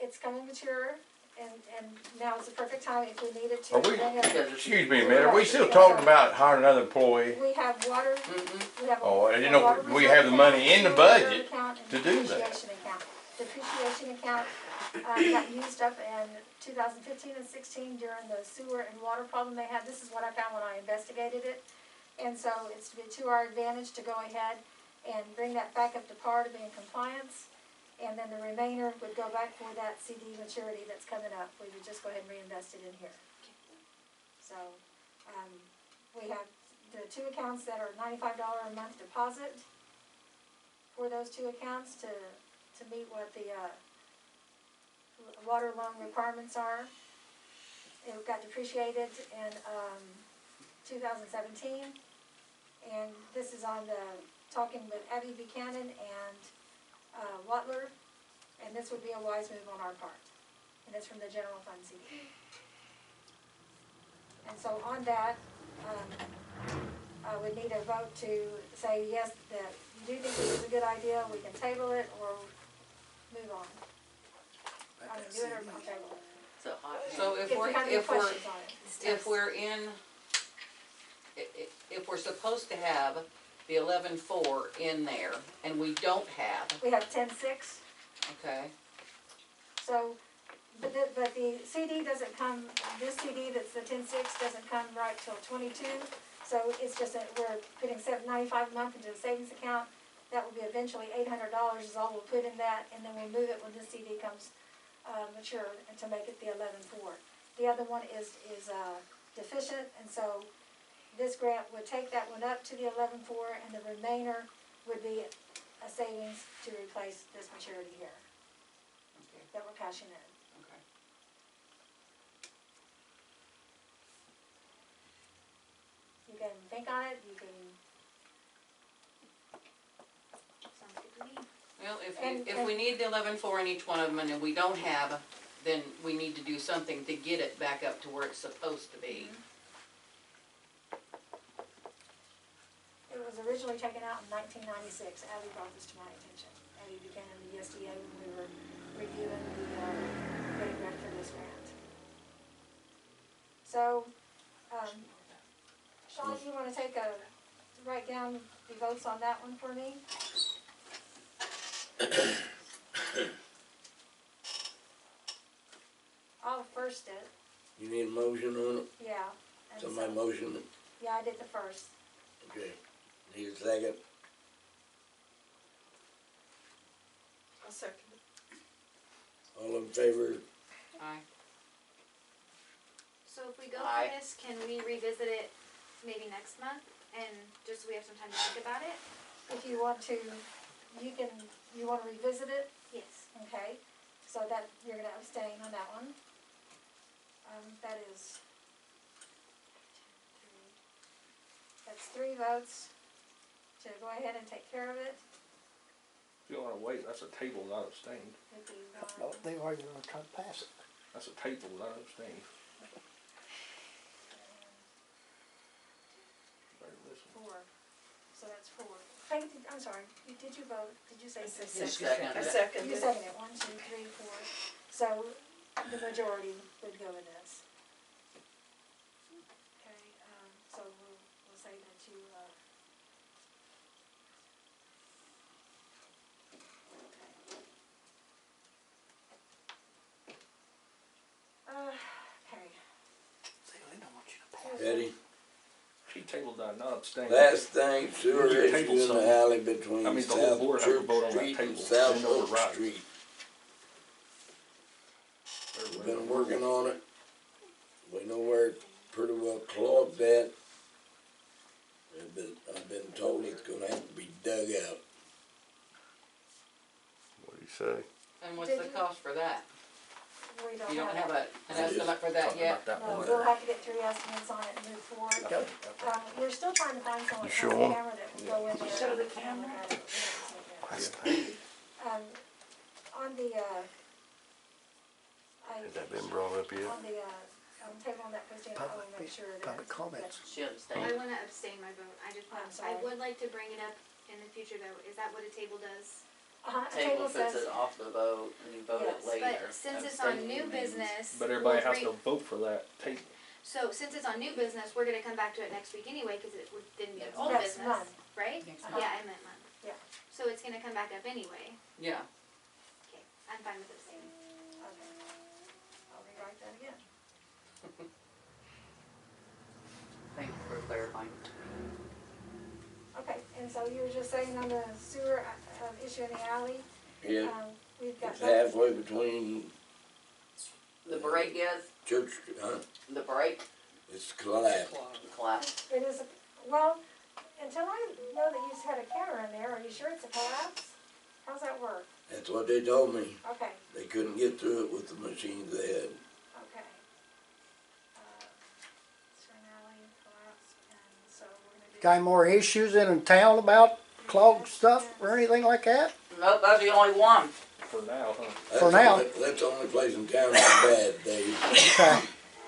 [SPEAKER 2] It's coming mature, and now is the perfect time if we needed to
[SPEAKER 9] Are we,
[SPEAKER 2] bring it.
[SPEAKER 9] excuse me a minute, are we still talking about hiring another employee?
[SPEAKER 2] We have water, we have a.
[SPEAKER 9] Oh, and you
[SPEAKER 2] a
[SPEAKER 9] know,
[SPEAKER 2] water
[SPEAKER 9] we
[SPEAKER 2] reserve
[SPEAKER 9] have the money
[SPEAKER 2] account,
[SPEAKER 9] in the
[SPEAKER 2] sewer reserve
[SPEAKER 9] budget
[SPEAKER 2] account, and
[SPEAKER 9] to do that.
[SPEAKER 2] depreciation account. Depreciation account, got used up in 2015 and 16 during the sewer and water problem they had. This is what I found when I investigated it. And so it's to our advantage to go ahead and bring that back up to par to be in compliance. And then the remainder would go back for that CD maturity that's coming up. We would just go ahead and reinvest it in here. So, we have the two accounts that are $95 a month deposit for those two accounts to meet what the, water loan requirements are. It got depreciated in, 2017. And this is on the, talking with Abby Buchanan and, Watler, and this would be a wise move on our part. And it's from the general fund CD. And so on that, we need a vote to say yes, that you do think this is a good idea, we can table it or move on. I mean, do it or not table it.
[SPEAKER 1] So if
[SPEAKER 2] If
[SPEAKER 1] we're,
[SPEAKER 2] you have any
[SPEAKER 1] if we're,
[SPEAKER 2] questions on it.
[SPEAKER 1] if we're in, if we're supposed to have the 11.4 in there and we don't have,
[SPEAKER 2] We have 10.6.
[SPEAKER 1] okay,
[SPEAKER 2] So, but the CD doesn't come, this CD that's the 10.6 doesn't come right till 22. So it's just that we're putting $7.95 a month into the savings account. That will be eventually $800 is all we'll put in that, and then we'll move it when this CD comes mature and to make it the 11.4. The other one is deficient, and so this grant would take that one up to the 11.4, and the remainder would be a savings to replace this maturity here
[SPEAKER 1] okay,
[SPEAKER 2] that we're cashing in.
[SPEAKER 1] okay.
[SPEAKER 2] You can think on it, you can,
[SPEAKER 8] Sounds good to me.
[SPEAKER 1] Well,
[SPEAKER 2] And-
[SPEAKER 1] if we need the 11.4 in each one of them and we don't have, then we need to do something to get it back up to where it's supposed to be.
[SPEAKER 2] it was originally taken out in 1996. Abby brought this to my attention. Abby Buchanan, the USDA, when we were reviewing the, getting ready for this grant. So, Sean, do you wanna write down the votes on that one for me? I'll first it,
[SPEAKER 3] You need a motion on it?
[SPEAKER 2] yeah. And
[SPEAKER 3] Somebody
[SPEAKER 2] so-
[SPEAKER 3] motion it?
[SPEAKER 2] Yeah, I did the first.
[SPEAKER 3] Okay. Need a second?
[SPEAKER 7] I'll second it.
[SPEAKER 3] All in favor?
[SPEAKER 1] Aye.
[SPEAKER 8] So if we go
[SPEAKER 1] Aye.
[SPEAKER 8] for this, can we revisit it maybe next month, and just so we have some time to think about it?
[SPEAKER 2] If you want to, you wanna revisit it?
[SPEAKER 8] Yes.
[SPEAKER 2] Okay, so that, you're gonna abstain on that one. That is, that's 3 votes. to go ahead and take care of it.
[SPEAKER 5] If you don't wanna wait, that's a table, not abstained.
[SPEAKER 2] If you
[SPEAKER 6] No,
[SPEAKER 2] want.
[SPEAKER 6] they are gonna try to pass it.
[SPEAKER 5] That's a table, not abstained. Better listen.
[SPEAKER 2] 4. So that's 4. Hey, I'm sorry, did you vote? Did you say
[SPEAKER 7] I said
[SPEAKER 2] 6?
[SPEAKER 12] second.
[SPEAKER 7] I second
[SPEAKER 2] You
[SPEAKER 7] it.
[SPEAKER 2] seconded it. 1, 2, 3, 4. So the majority would go with this. Okay, so we'll say that you, okay.
[SPEAKER 6] They don't want you to pass it.
[SPEAKER 3] Eddie,
[SPEAKER 5] She tabled that, not abstained.
[SPEAKER 3] last thing, sewer
[SPEAKER 5] You
[SPEAKER 3] issue
[SPEAKER 5] table
[SPEAKER 3] in the
[SPEAKER 5] something.
[SPEAKER 3] alley between
[SPEAKER 5] That means the whole
[SPEAKER 3] South
[SPEAKER 5] board has to
[SPEAKER 3] Church
[SPEAKER 5] vote on that
[SPEAKER 3] Street and
[SPEAKER 5] table.
[SPEAKER 3] South
[SPEAKER 5] They know
[SPEAKER 3] Oak
[SPEAKER 5] the right.
[SPEAKER 3] Street. We've
[SPEAKER 5] Everybody
[SPEAKER 3] been
[SPEAKER 5] knows.
[SPEAKER 3] working on it. We know where it's pretty well clogged at. I've been told it's gonna have to be dug out.
[SPEAKER 9] What do you say?
[SPEAKER 1] And what's the cost for that?
[SPEAKER 2] We
[SPEAKER 1] You don't have
[SPEAKER 2] it.
[SPEAKER 1] an estimate for that yet?
[SPEAKER 2] No, we'll have to get 3 estimates on it and move forward.
[SPEAKER 6] Okay.
[SPEAKER 2] We're still trying to find someone
[SPEAKER 9] You
[SPEAKER 2] who has
[SPEAKER 9] sure?
[SPEAKER 2] a camera that will go in there.
[SPEAKER 11] Show the
[SPEAKER 2] and
[SPEAKER 11] camera?
[SPEAKER 2] look at it.
[SPEAKER 9] That's the-
[SPEAKER 2] On the,
[SPEAKER 9] Has that been brought up yet?
[SPEAKER 2] on the, table that goes down, I will make sure that.
[SPEAKER 6] Public comments.
[SPEAKER 12] She abstained.
[SPEAKER 8] I wanna abstain my vote. I just,
[SPEAKER 2] I'm
[SPEAKER 8] I
[SPEAKER 2] sorry.
[SPEAKER 8] would like to bring it up in the future though. Is that what a table does?
[SPEAKER 2] A
[SPEAKER 12] Table puts
[SPEAKER 2] says,
[SPEAKER 12] it off the vote and you vote
[SPEAKER 2] Yes,
[SPEAKER 12] it later.
[SPEAKER 8] But since it's on
[SPEAKER 12] Abstaining
[SPEAKER 8] new
[SPEAKER 12] means-
[SPEAKER 8] business.
[SPEAKER 5] But everybody
[SPEAKER 8] we'll
[SPEAKER 5] has to vote for that table.
[SPEAKER 8] So since it's on new business, we're gonna come back to it next week anyway, cause it didn't get old
[SPEAKER 2] Next
[SPEAKER 8] business,
[SPEAKER 2] month.
[SPEAKER 8] right?
[SPEAKER 1] Next
[SPEAKER 2] month.
[SPEAKER 8] Yeah, I meant month.
[SPEAKER 2] Yeah.
[SPEAKER 8] So it's gonna come back up anyway.
[SPEAKER 1] Yeah.
[SPEAKER 8] Okay, I'm fine with abstaining.
[SPEAKER 2] okay, I'll rewrite that again.
[SPEAKER 1] Thank you for clarifying.
[SPEAKER 2] Okay, and so you were just saying on the sewer, issue in the alley,
[SPEAKER 3] Yeah,
[SPEAKER 2] we've got.
[SPEAKER 3] it's halfway between
[SPEAKER 12] The break is,
[SPEAKER 3] Church,
[SPEAKER 12] the break
[SPEAKER 3] it's collapsed.
[SPEAKER 12] collapse.
[SPEAKER 2] It is, well, until I know that you had a camera in there, are you sure it's a collapse? How's that work?
[SPEAKER 3] That's what they told me.
[SPEAKER 2] Okay,
[SPEAKER 3] They couldn't get through it with the machines they had.
[SPEAKER 2] okay. Sewer and alley collapse, and so we're gonna do.
[SPEAKER 6] Got any more issues in town about clogged stuff or anything like that?
[SPEAKER 12] Nope, that's the only one.
[SPEAKER 5] For now, huh?
[SPEAKER 6] For now.
[SPEAKER 3] That's the only place in town that's bad, Dave.
[SPEAKER 6] Okay.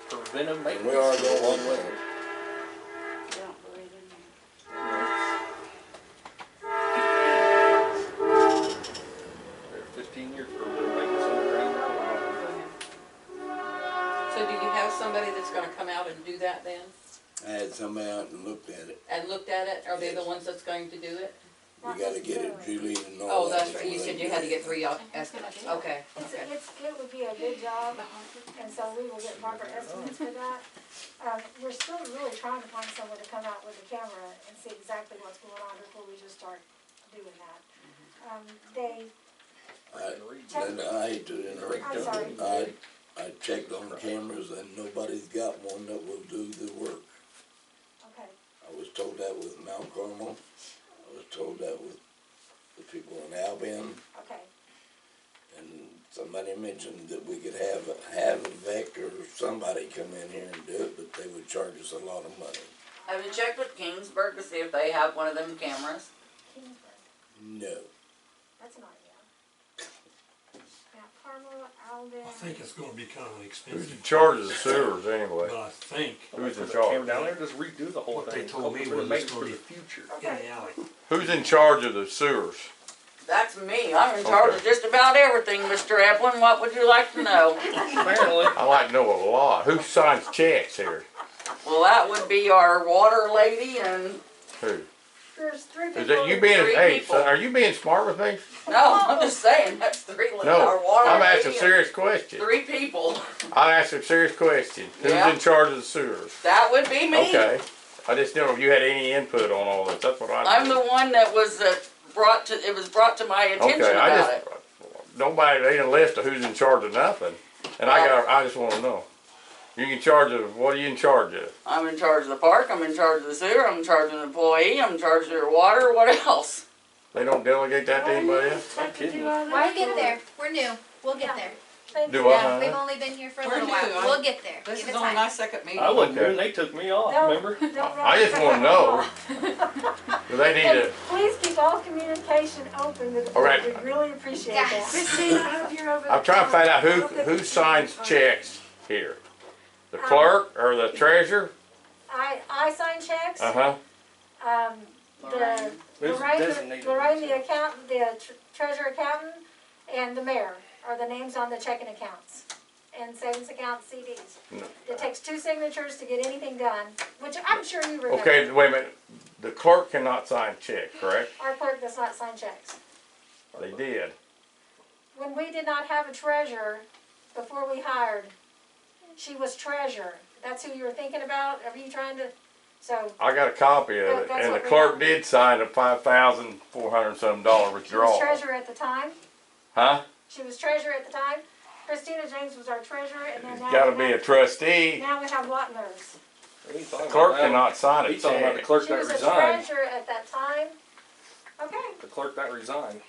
[SPEAKER 5] Preventive
[SPEAKER 3] And
[SPEAKER 5] maintenance.
[SPEAKER 3] we are going one way.
[SPEAKER 11] Don't believe in me.
[SPEAKER 5] They're 15 years for maintenance underground.
[SPEAKER 1] So do you have somebody that's gonna come out and do that then?
[SPEAKER 3] I had somebody out and looked at it.
[SPEAKER 1] And looked at it? Are they the
[SPEAKER 3] Yes.
[SPEAKER 1] ones that's going to do it?
[SPEAKER 3] We gotta get it, Julie and all
[SPEAKER 1] Oh,
[SPEAKER 3] that.
[SPEAKER 1] that's right. You said you had to get 3 estimates. Okay, okay.
[SPEAKER 2] It would be a good job, and so we will get proper estimates for that. We're still really trying to find someone to come out with a camera and see exactly what's going on before we just start doing that.
[SPEAKER 3] And I hate to interrupt.
[SPEAKER 2] I'm sorry.
[SPEAKER 3] I checked on the cameras and nobody's got one that will do the work.
[SPEAKER 2] Okay,
[SPEAKER 3] I was told that with Mount Carmel. I was told that with the people in Albion.
[SPEAKER 2] okay,
[SPEAKER 3] And somebody mentioned that we could have a Vec or somebody come in here and do it, but they would charge us a lot of money.
[SPEAKER 12] Have you checked with Kingsburg to see if they have one of them cameras?
[SPEAKER 2] Kingsburg,
[SPEAKER 3] No.
[SPEAKER 2] that's not yet. Mount Carmel, Alden.
[SPEAKER 10] I think it's gonna be kind of
[SPEAKER 9] Who's in
[SPEAKER 10] expensive,
[SPEAKER 9] charge of the sewers anyway?
[SPEAKER 10] but I think
[SPEAKER 9] Who's in
[SPEAKER 5] Came
[SPEAKER 9] charge?
[SPEAKER 5] down there, just redo the whole
[SPEAKER 10] What they
[SPEAKER 5] thing.
[SPEAKER 10] told me
[SPEAKER 5] Preventive
[SPEAKER 10] was it's
[SPEAKER 5] maintenance
[SPEAKER 10] gonna
[SPEAKER 5] for
[SPEAKER 10] be-
[SPEAKER 5] the future.
[SPEAKER 10] in the alley.
[SPEAKER 9] Who's in charge of the sewers?
[SPEAKER 12] That's me. I'm in charge of just about everything, Mr. Evelyn. What would you like to know?
[SPEAKER 5] Apparently.
[SPEAKER 9] I like to know a lot. Who signs checks here?
[SPEAKER 12] Well, that would be our water lady and,
[SPEAKER 9] Who?
[SPEAKER 2] There's 3 people.
[SPEAKER 9] Is that you being,
[SPEAKER 12] Three
[SPEAKER 9] hey,
[SPEAKER 12] people.
[SPEAKER 9] son, are you being smart with me?
[SPEAKER 12] no, I'm just saying, that's 3, our
[SPEAKER 9] No,
[SPEAKER 12] water
[SPEAKER 9] I'm
[SPEAKER 12] lady
[SPEAKER 9] asking a
[SPEAKER 12] and
[SPEAKER 9] serious question.
[SPEAKER 12] 3 people.
[SPEAKER 9] I'm asking a serious question. Who's
[SPEAKER 12] Yeah.
[SPEAKER 9] in charge of the sewers?
[SPEAKER 12] That would be me.
[SPEAKER 9] Okay. I just didn't know if you had any input on all this. That's what
[SPEAKER 12] I'm the one that was it was brought to my attention
[SPEAKER 9] Okay, I
[SPEAKER 12] about
[SPEAKER 9] just,
[SPEAKER 12] it.
[SPEAKER 9] nobody ain't a list of who's in charge of nothing. And I just wanna know. You in charge of, what are you in charge of?
[SPEAKER 12] I'm in charge of the park, I'm in charge of the sewer, I'm in charge of the employee, I'm in charge of your water, what else?
[SPEAKER 9] They don't delegate that to anybody else?
[SPEAKER 5] I'm kidding.
[SPEAKER 8] We'll get there. We're new. We'll get there.
[SPEAKER 2] Thank
[SPEAKER 9] Do
[SPEAKER 2] you.
[SPEAKER 9] I?
[SPEAKER 8] Yeah, we've only been here for a
[SPEAKER 1] We're
[SPEAKER 8] little
[SPEAKER 1] new.
[SPEAKER 8] while. We'll get there.
[SPEAKER 1] This
[SPEAKER 8] Give
[SPEAKER 1] is
[SPEAKER 8] it
[SPEAKER 1] only
[SPEAKER 8] time.
[SPEAKER 1] my second meeting.
[SPEAKER 5] I wasn't
[SPEAKER 9] Okay.
[SPEAKER 5] doing, they took me off,
[SPEAKER 2] Don't-
[SPEAKER 5] remember?
[SPEAKER 2] don't
[SPEAKER 9] I just
[SPEAKER 2] run
[SPEAKER 9] wanna know. Do they need
[SPEAKER 2] And
[SPEAKER 9] to,
[SPEAKER 2] please keep all communication open with the
[SPEAKER 9] All right.
[SPEAKER 2] board. We really appreciate
[SPEAKER 8] Yes.
[SPEAKER 2] that.
[SPEAKER 11] Christine, I hope you're over.
[SPEAKER 9] I'm trying to find out who signs checks here? The clerk or the treasurer?
[SPEAKER 2] I sign checks.
[SPEAKER 9] Uh-huh.
[SPEAKER 2] The
[SPEAKER 5] Who's
[SPEAKER 2] Lorraine,
[SPEAKER 5] designated?
[SPEAKER 2] the accountant, the treasurer accountant, and the mayor are the names on the checking accounts and savings account CDs. It takes 2 signatures to get anything done, which I'm sure you remember.
[SPEAKER 9] Okay, wait a minute. The clerk cannot sign checks, correct?
[SPEAKER 2] Our clerk does not sign checks.
[SPEAKER 9] They did.
[SPEAKER 2] When we did not have a treasurer before we hired, she was treasurer. That's who you were thinking about? Are you trying to, so,
[SPEAKER 9] I got a copy of it,
[SPEAKER 2] That's
[SPEAKER 9] and the
[SPEAKER 2] what we
[SPEAKER 9] clerk
[SPEAKER 2] have.
[SPEAKER 9] did sign a $5,400 some
[SPEAKER 2] she was
[SPEAKER 9] withdrawal.
[SPEAKER 2] treasurer at the time?
[SPEAKER 9] Huh?
[SPEAKER 2] She was treasurer at the time? Christina James was our treasurer, and then
[SPEAKER 9] It's
[SPEAKER 2] now
[SPEAKER 9] gotta
[SPEAKER 2] we
[SPEAKER 9] be a
[SPEAKER 2] have,
[SPEAKER 9] trustee.
[SPEAKER 2] now we have Watlers.
[SPEAKER 5] We ain't talking
[SPEAKER 9] The clerk
[SPEAKER 5] about that.
[SPEAKER 9] cannot sign a
[SPEAKER 5] We talking about the
[SPEAKER 9] check.
[SPEAKER 5] clerk
[SPEAKER 2] She
[SPEAKER 5] that
[SPEAKER 2] was a
[SPEAKER 5] resigned.
[SPEAKER 2] treasurer at that time. Okay.
[SPEAKER 5] The clerk that resigned.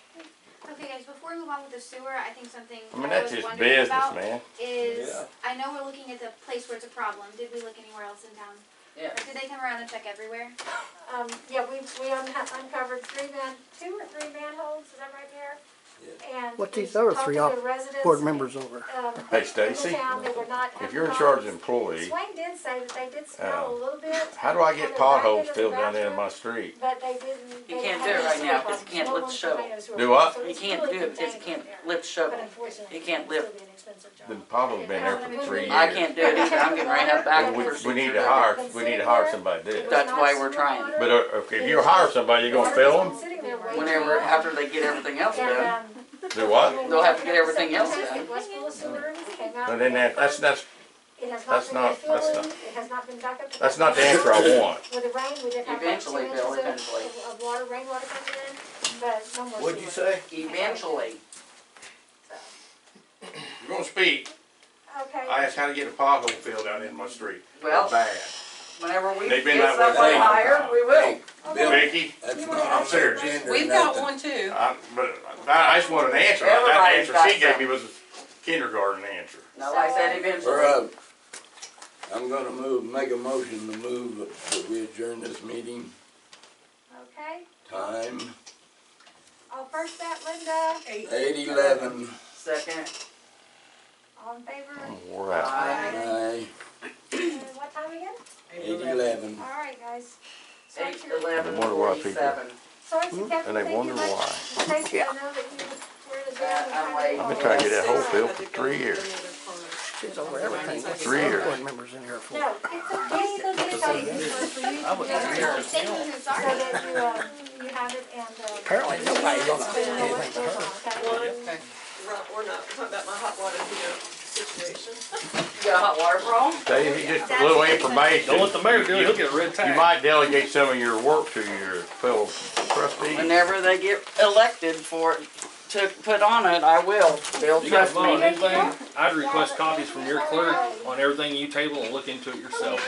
[SPEAKER 8] Okay, guys, before we move on with the sewer, I think something
[SPEAKER 9] I mean,
[SPEAKER 8] I
[SPEAKER 9] that's
[SPEAKER 8] was
[SPEAKER 9] just
[SPEAKER 8] wondering
[SPEAKER 9] business,
[SPEAKER 8] about
[SPEAKER 9] man.
[SPEAKER 8] is,
[SPEAKER 5] Yeah.
[SPEAKER 8] I know we're looking at the place where it's a problem. Did we look anywhere else in town?
[SPEAKER 12] Yeah.
[SPEAKER 8] Or did they come around and check everywhere?
[SPEAKER 2] Yeah, we uncovered 2 or 3 manholes, is that right there? And
[SPEAKER 6] What's these
[SPEAKER 2] we
[SPEAKER 6] other
[SPEAKER 2] talked
[SPEAKER 6] 3
[SPEAKER 2] to the residents,
[SPEAKER 6] board members over?
[SPEAKER 9] Hey,
[SPEAKER 2] in
[SPEAKER 9] Stacy,
[SPEAKER 2] the town, they were not
[SPEAKER 9] if
[SPEAKER 2] having
[SPEAKER 9] you're in charge
[SPEAKER 2] problems.
[SPEAKER 9] employee,
[SPEAKER 2] Swain did say that they did smell a little bit.
[SPEAKER 9] how do I
[SPEAKER 2] on
[SPEAKER 9] get
[SPEAKER 2] the
[SPEAKER 9] potholes
[SPEAKER 2] back end
[SPEAKER 9] filled
[SPEAKER 2] of the
[SPEAKER 9] down there in
[SPEAKER 2] bathroom,
[SPEAKER 9] my street?
[SPEAKER 2] But they didn't.
[SPEAKER 12] You
[SPEAKER 2] they
[SPEAKER 12] can't
[SPEAKER 2] didn't
[SPEAKER 12] do it
[SPEAKER 2] have
[SPEAKER 12] right
[SPEAKER 2] any
[SPEAKER 12] now
[SPEAKER 2] sewer
[SPEAKER 12] 'cause you can't
[SPEAKER 2] problems.
[SPEAKER 12] lift
[SPEAKER 2] No
[SPEAKER 12] shovel.
[SPEAKER 2] tomatoes were
[SPEAKER 9] Do
[SPEAKER 2] growing,
[SPEAKER 9] what?
[SPEAKER 2] so
[SPEAKER 12] You
[SPEAKER 2] it's
[SPEAKER 12] can't
[SPEAKER 2] really
[SPEAKER 12] do it because you
[SPEAKER 2] contained
[SPEAKER 12] can't
[SPEAKER 2] there.
[SPEAKER 12] lift shovel.
[SPEAKER 2] But unfortunately,
[SPEAKER 12] You can't
[SPEAKER 2] it'd
[SPEAKER 12] lift.
[SPEAKER 2] still be an expensive job.
[SPEAKER 9] The pothole's been there for 3 years.
[SPEAKER 12] I can't do it either. I'm getting ready to have back
[SPEAKER 9] We
[SPEAKER 12] procedure
[SPEAKER 9] need to
[SPEAKER 12] done.
[SPEAKER 9] hire, we need to hire somebody to do it.
[SPEAKER 12] That's why we're trying.
[SPEAKER 9] But if you hire somebody, you gonna fill them?
[SPEAKER 2] Sitting there waiting.
[SPEAKER 12] Whenever, after they get everything else done.
[SPEAKER 2] And,
[SPEAKER 9] Do what?
[SPEAKER 12] They'll have to get everything else
[SPEAKER 2] It
[SPEAKER 12] done.
[SPEAKER 2] was full of sewer, it came out.
[SPEAKER 9] But then that's,
[SPEAKER 2] It has
[SPEAKER 9] that's
[SPEAKER 2] not
[SPEAKER 9] not-
[SPEAKER 2] been
[SPEAKER 9] that's
[SPEAKER 2] refilling,
[SPEAKER 9] not-
[SPEAKER 2] it has not been back up to.
[SPEAKER 9] that's not the answer I want.
[SPEAKER 2] With the rain, we did have like 2
[SPEAKER 12] Eventually,
[SPEAKER 2] inches
[SPEAKER 12] Bill, eventually.
[SPEAKER 2] of water, rainwater coming in, but no more sewer.
[SPEAKER 3] What'd you say?
[SPEAKER 12] Eventually.
[SPEAKER 9] You're gonna speak.
[SPEAKER 2] Okay.
[SPEAKER 9] I asked how to get a pothole filled out in my street.
[SPEAKER 12] Well,
[SPEAKER 9] Bad.
[SPEAKER 12] whenever we
[SPEAKER 9] They've been
[SPEAKER 12] get
[SPEAKER 9] that way
[SPEAKER 12] somebody
[SPEAKER 9] for a long
[SPEAKER 12] hired,
[SPEAKER 9] time.
[SPEAKER 12] we will.
[SPEAKER 3] Bill,
[SPEAKER 9] Vicky,
[SPEAKER 3] that's
[SPEAKER 2] You
[SPEAKER 3] not
[SPEAKER 2] wanna-
[SPEAKER 9] I'm serious.
[SPEAKER 3] gender,
[SPEAKER 1] We've got
[SPEAKER 3] nothing.
[SPEAKER 1] one too.
[SPEAKER 9] But I just wanted an answer. That
[SPEAKER 12] Everybody's
[SPEAKER 9] answer
[SPEAKER 12] got
[SPEAKER 9] she gave
[SPEAKER 12] some.
[SPEAKER 9] me was a kindergarten answer.
[SPEAKER 12] No, I said
[SPEAKER 3] We're
[SPEAKER 12] eventually.
[SPEAKER 3] up. I'm gonna make a motion to move that we adjourn this meeting.
[SPEAKER 2] Okay,
[SPEAKER 3] Time,
[SPEAKER 2] I'll first that, Linda,
[SPEAKER 3] 8:11.
[SPEAKER 12] Second.
[SPEAKER 2] all in favor?
[SPEAKER 9] Wore out.
[SPEAKER 3] Aye,
[SPEAKER 2] And what time again?
[SPEAKER 3] 8:11.
[SPEAKER 2] All right, guys. Sorry to-
[SPEAKER 12] 8:11,
[SPEAKER 9] Wonder why people-
[SPEAKER 12] 47.
[SPEAKER 2] Sorry to keep
[SPEAKER 9] And they
[SPEAKER 2] thank you
[SPEAKER 9] wonder
[SPEAKER 2] much.
[SPEAKER 9] why.
[SPEAKER 2] Stacy, I know that you were the dad.
[SPEAKER 12] I'm waiting.
[SPEAKER 9] I've been trying to get that hole filled for 3 years.
[SPEAKER 6] She's over everything. What's
[SPEAKER 9] 3
[SPEAKER 6] the
[SPEAKER 9] years.
[SPEAKER 6] board members in here for?
[SPEAKER 2] No, it's a, Danny, go get a copy for you.
[SPEAKER 5] I was here.
[SPEAKER 8] Thank you, who's
[SPEAKER 2] So
[SPEAKER 8] sorry.
[SPEAKER 2] that you have it and,
[SPEAKER 6] Apparently nobody's gonna do anything to her.
[SPEAKER 2] Okay.
[SPEAKER 7] We're not, we're talking about my hot water heater situation.
[SPEAKER 12] You got a hot water problem?
[SPEAKER 9] Dave, just a little information.
[SPEAKER 5] Don't let the mayor do it, he'll get a red tag.
[SPEAKER 9] You might delegate some of your work to your fellow trustees.
[SPEAKER 12] Whenever they get elected for it, to put on it, I will. They'll
[SPEAKER 5] If you guys
[SPEAKER 12] trust
[SPEAKER 5] vote on
[SPEAKER 12] me.
[SPEAKER 5] anything, I'd request copies from your clerk on everything you table and look into it yourself.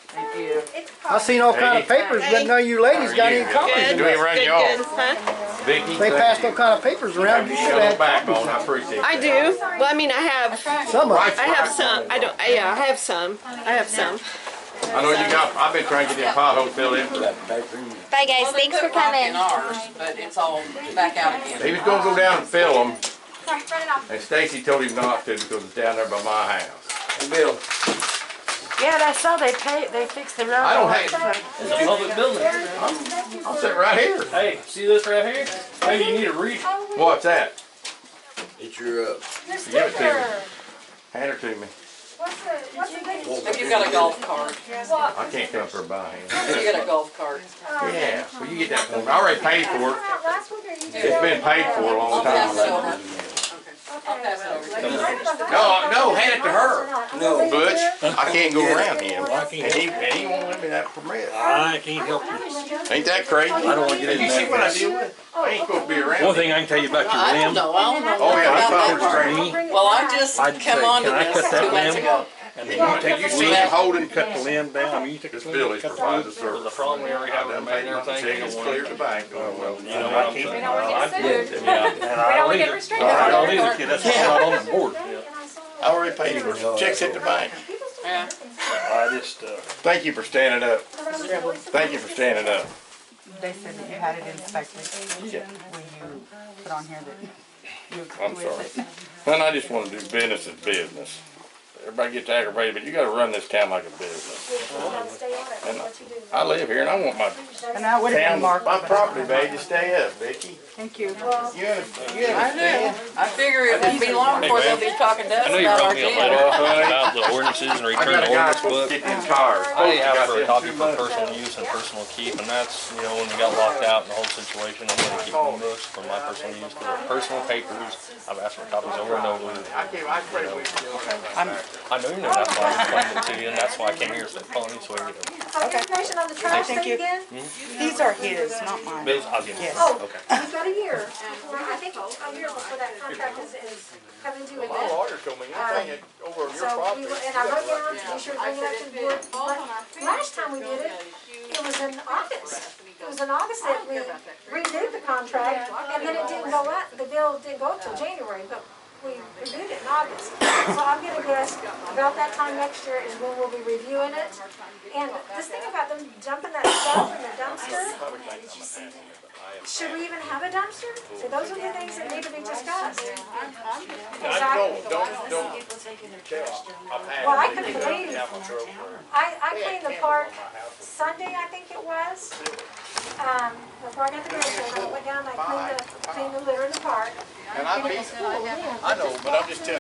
[SPEAKER 12] Thank you.
[SPEAKER 6] I seen all kind of papers, but none of you ladies got any copies of
[SPEAKER 9] Do we
[SPEAKER 6] it.
[SPEAKER 9] run you off? Vicky,
[SPEAKER 6] They
[SPEAKER 9] thank
[SPEAKER 6] passed
[SPEAKER 9] you.
[SPEAKER 6] all kind of papers around, you
[SPEAKER 9] You
[SPEAKER 6] should
[SPEAKER 9] got a
[SPEAKER 6] have had
[SPEAKER 9] backbone, I appreciate that.
[SPEAKER 7] I do. Well, I mean, I have
[SPEAKER 6] some of it.
[SPEAKER 7] I have some. I don't. Yeah, I have some. I have some.
[SPEAKER 9] I know you got, I've been trying to get them potholes filled in.
[SPEAKER 3] That bathroom.
[SPEAKER 8] Bye guys,
[SPEAKER 1] Well, they
[SPEAKER 8] thanks for
[SPEAKER 1] put rock
[SPEAKER 8] coming.
[SPEAKER 1] in ours, but it's all back out again.
[SPEAKER 9] He was gonna go down and fill them,
[SPEAKER 8] Sorry, run it off.
[SPEAKER 9] and Stacy told him not to because it's down there by my house.
[SPEAKER 3] Hey, Bill,
[SPEAKER 11] Yeah, and I saw they fixed the road.
[SPEAKER 9] I don't have,
[SPEAKER 5] It's a public building.
[SPEAKER 9] I'm sitting right here.
[SPEAKER 5] Hey, see this right here? Maybe you need to read.
[SPEAKER 9] What's that?
[SPEAKER 3] it's your,
[SPEAKER 2] Your
[SPEAKER 9] Give it to me.
[SPEAKER 2] sticker.
[SPEAKER 9] Hand her to me.
[SPEAKER 2] What's the big?
[SPEAKER 1] Have you got a golf cart?
[SPEAKER 2] What?
[SPEAKER 9] I can't come for by hand.
[SPEAKER 1] Have you got a golf cart?
[SPEAKER 9] Yeah, well you get that for me. I already paid for it.
[SPEAKER 2] Last week or you did?
[SPEAKER 9] It's been paid for a long
[SPEAKER 1] I'll pass it
[SPEAKER 9] time.
[SPEAKER 1] over. I'll pass it over to you.
[SPEAKER 9] No, hand it to her.
[SPEAKER 3] No,
[SPEAKER 9] Butch, I can't go around him.
[SPEAKER 10] I can't.
[SPEAKER 9] And he won't let me that permit.
[SPEAKER 10] I can't help you.
[SPEAKER 9] Ain't that crazy?
[SPEAKER 10] I don't want to get
[SPEAKER 9] You
[SPEAKER 10] into
[SPEAKER 9] see what I
[SPEAKER 10] that.
[SPEAKER 9] deal with? I ain't supposed to be around.
[SPEAKER 10] One thing I can tell you about your
[SPEAKER 1] I don't
[SPEAKER 10] limb.
[SPEAKER 1] know, I don't know
[SPEAKER 9] Oh, yeah, I
[SPEAKER 1] about
[SPEAKER 9] thought
[SPEAKER 1] that
[SPEAKER 9] it was
[SPEAKER 1] part.
[SPEAKER 9] crazy.
[SPEAKER 1] Well, I just
[SPEAKER 10] I'd
[SPEAKER 1] come
[SPEAKER 10] say,
[SPEAKER 1] onto
[SPEAKER 10] can I
[SPEAKER 1] this
[SPEAKER 10] cut that
[SPEAKER 1] 2 months
[SPEAKER 10] limb?
[SPEAKER 1] ago.
[SPEAKER 9] Have you seen him holding?
[SPEAKER 10] Cut the limb down, I mean, you take
[SPEAKER 9] This
[SPEAKER 10] the
[SPEAKER 9] bill
[SPEAKER 10] limb,
[SPEAKER 9] is
[SPEAKER 10] cut the
[SPEAKER 9] provided
[SPEAKER 10] limb.
[SPEAKER 9] the service.
[SPEAKER 5] The problem we already have
[SPEAKER 9] I
[SPEAKER 5] with
[SPEAKER 9] done
[SPEAKER 5] them and
[SPEAKER 9] paid my
[SPEAKER 5] everything.
[SPEAKER 9] check, it's cleared the bank.
[SPEAKER 5] You know what I'm
[SPEAKER 10] We
[SPEAKER 5] saying?
[SPEAKER 10] don't
[SPEAKER 13] wanna get sued.
[SPEAKER 5] Yeah.
[SPEAKER 10] And
[SPEAKER 13] We
[SPEAKER 10] I
[SPEAKER 13] don't
[SPEAKER 10] don't
[SPEAKER 13] wanna get
[SPEAKER 10] either.
[SPEAKER 13] restricted.
[SPEAKER 10] I don't either, kid, that's why I'm not on the board.
[SPEAKER 9] I already paid him, checks hit the bank.
[SPEAKER 1] Yeah.
[SPEAKER 10] I just,
[SPEAKER 9] Thank you for standing up. Thank you for standing up.
[SPEAKER 11] They said that you had it inspected.
[SPEAKER 9] Yeah.
[SPEAKER 11] Will you put on here that you
[SPEAKER 9] I'm
[SPEAKER 11] agree with
[SPEAKER 9] sorry.
[SPEAKER 11] it?
[SPEAKER 9] And I just wanna do business as business. Everybody gets aggravated, but you gotta run this town like a business. And I live here and I want my
[SPEAKER 11] And that would have
[SPEAKER 9] town,
[SPEAKER 11] been marked.
[SPEAKER 9] my
[SPEAKER 11] but-
[SPEAKER 9] property value to stay up, Vicky.
[SPEAKER 11] Thank you.
[SPEAKER 9] You understand?
[SPEAKER 1] I know. I figure it won't be long before they'll be talking to us
[SPEAKER 5] I know you
[SPEAKER 1] about our
[SPEAKER 5] wrote me a
[SPEAKER 1] gym.
[SPEAKER 5] letter about the ordinances and
[SPEAKER 9] I
[SPEAKER 5] return
[SPEAKER 9] got
[SPEAKER 5] the
[SPEAKER 9] a guy
[SPEAKER 5] ordinance book.
[SPEAKER 9] getting in cars.
[SPEAKER 5] I have for a copy for personal use and personal keep, and that's, you know, when we got locked out in the whole situation, I'm gonna keep the books for my personal use, for personal papers. I've asked for copies over and over.
[SPEAKER 9] I pray we
[SPEAKER 5] I know you know, that's why I explained it to you, and that's why I came here, so phone, so we get them.
[SPEAKER 2] So information on the trash
[SPEAKER 11] Thank
[SPEAKER 2] thing
[SPEAKER 11] you.
[SPEAKER 2] again?
[SPEAKER 11] These are his, not mine.
[SPEAKER 5] Bills, I'll give you.
[SPEAKER 11] Yes.
[SPEAKER 2] Oh,
[SPEAKER 5] Okay.
[SPEAKER 2] we've got a year before, I think a year before that contract is coming to an
[SPEAKER 9] My
[SPEAKER 2] end.
[SPEAKER 9] lawyer told me anything over your
[SPEAKER 2] So we,
[SPEAKER 9] property.
[SPEAKER 2] and I wrote down to be sure to bring it up to the board. But last time we did it, it was in August. It was in August that we renewed the contract, and then it didn't go up, the bill didn't go up till January, but we renewed it in August. So I'm gonna guess about that time next year is when we'll be reviewing it. And this thing about them dumping that stuff in the dumpster, should we even have a dumpster? So those are the things that need to be discussed.
[SPEAKER 9] Don't tell.
[SPEAKER 2] Well, I couldn't believe, I cleaned the park Sunday, I think it was. Before I got the grocery, I went down, I cleaned the litter in the park.
[SPEAKER 9] And I
[SPEAKER 2] And it was full, yeah.
[SPEAKER 9] I know, but I'm just telling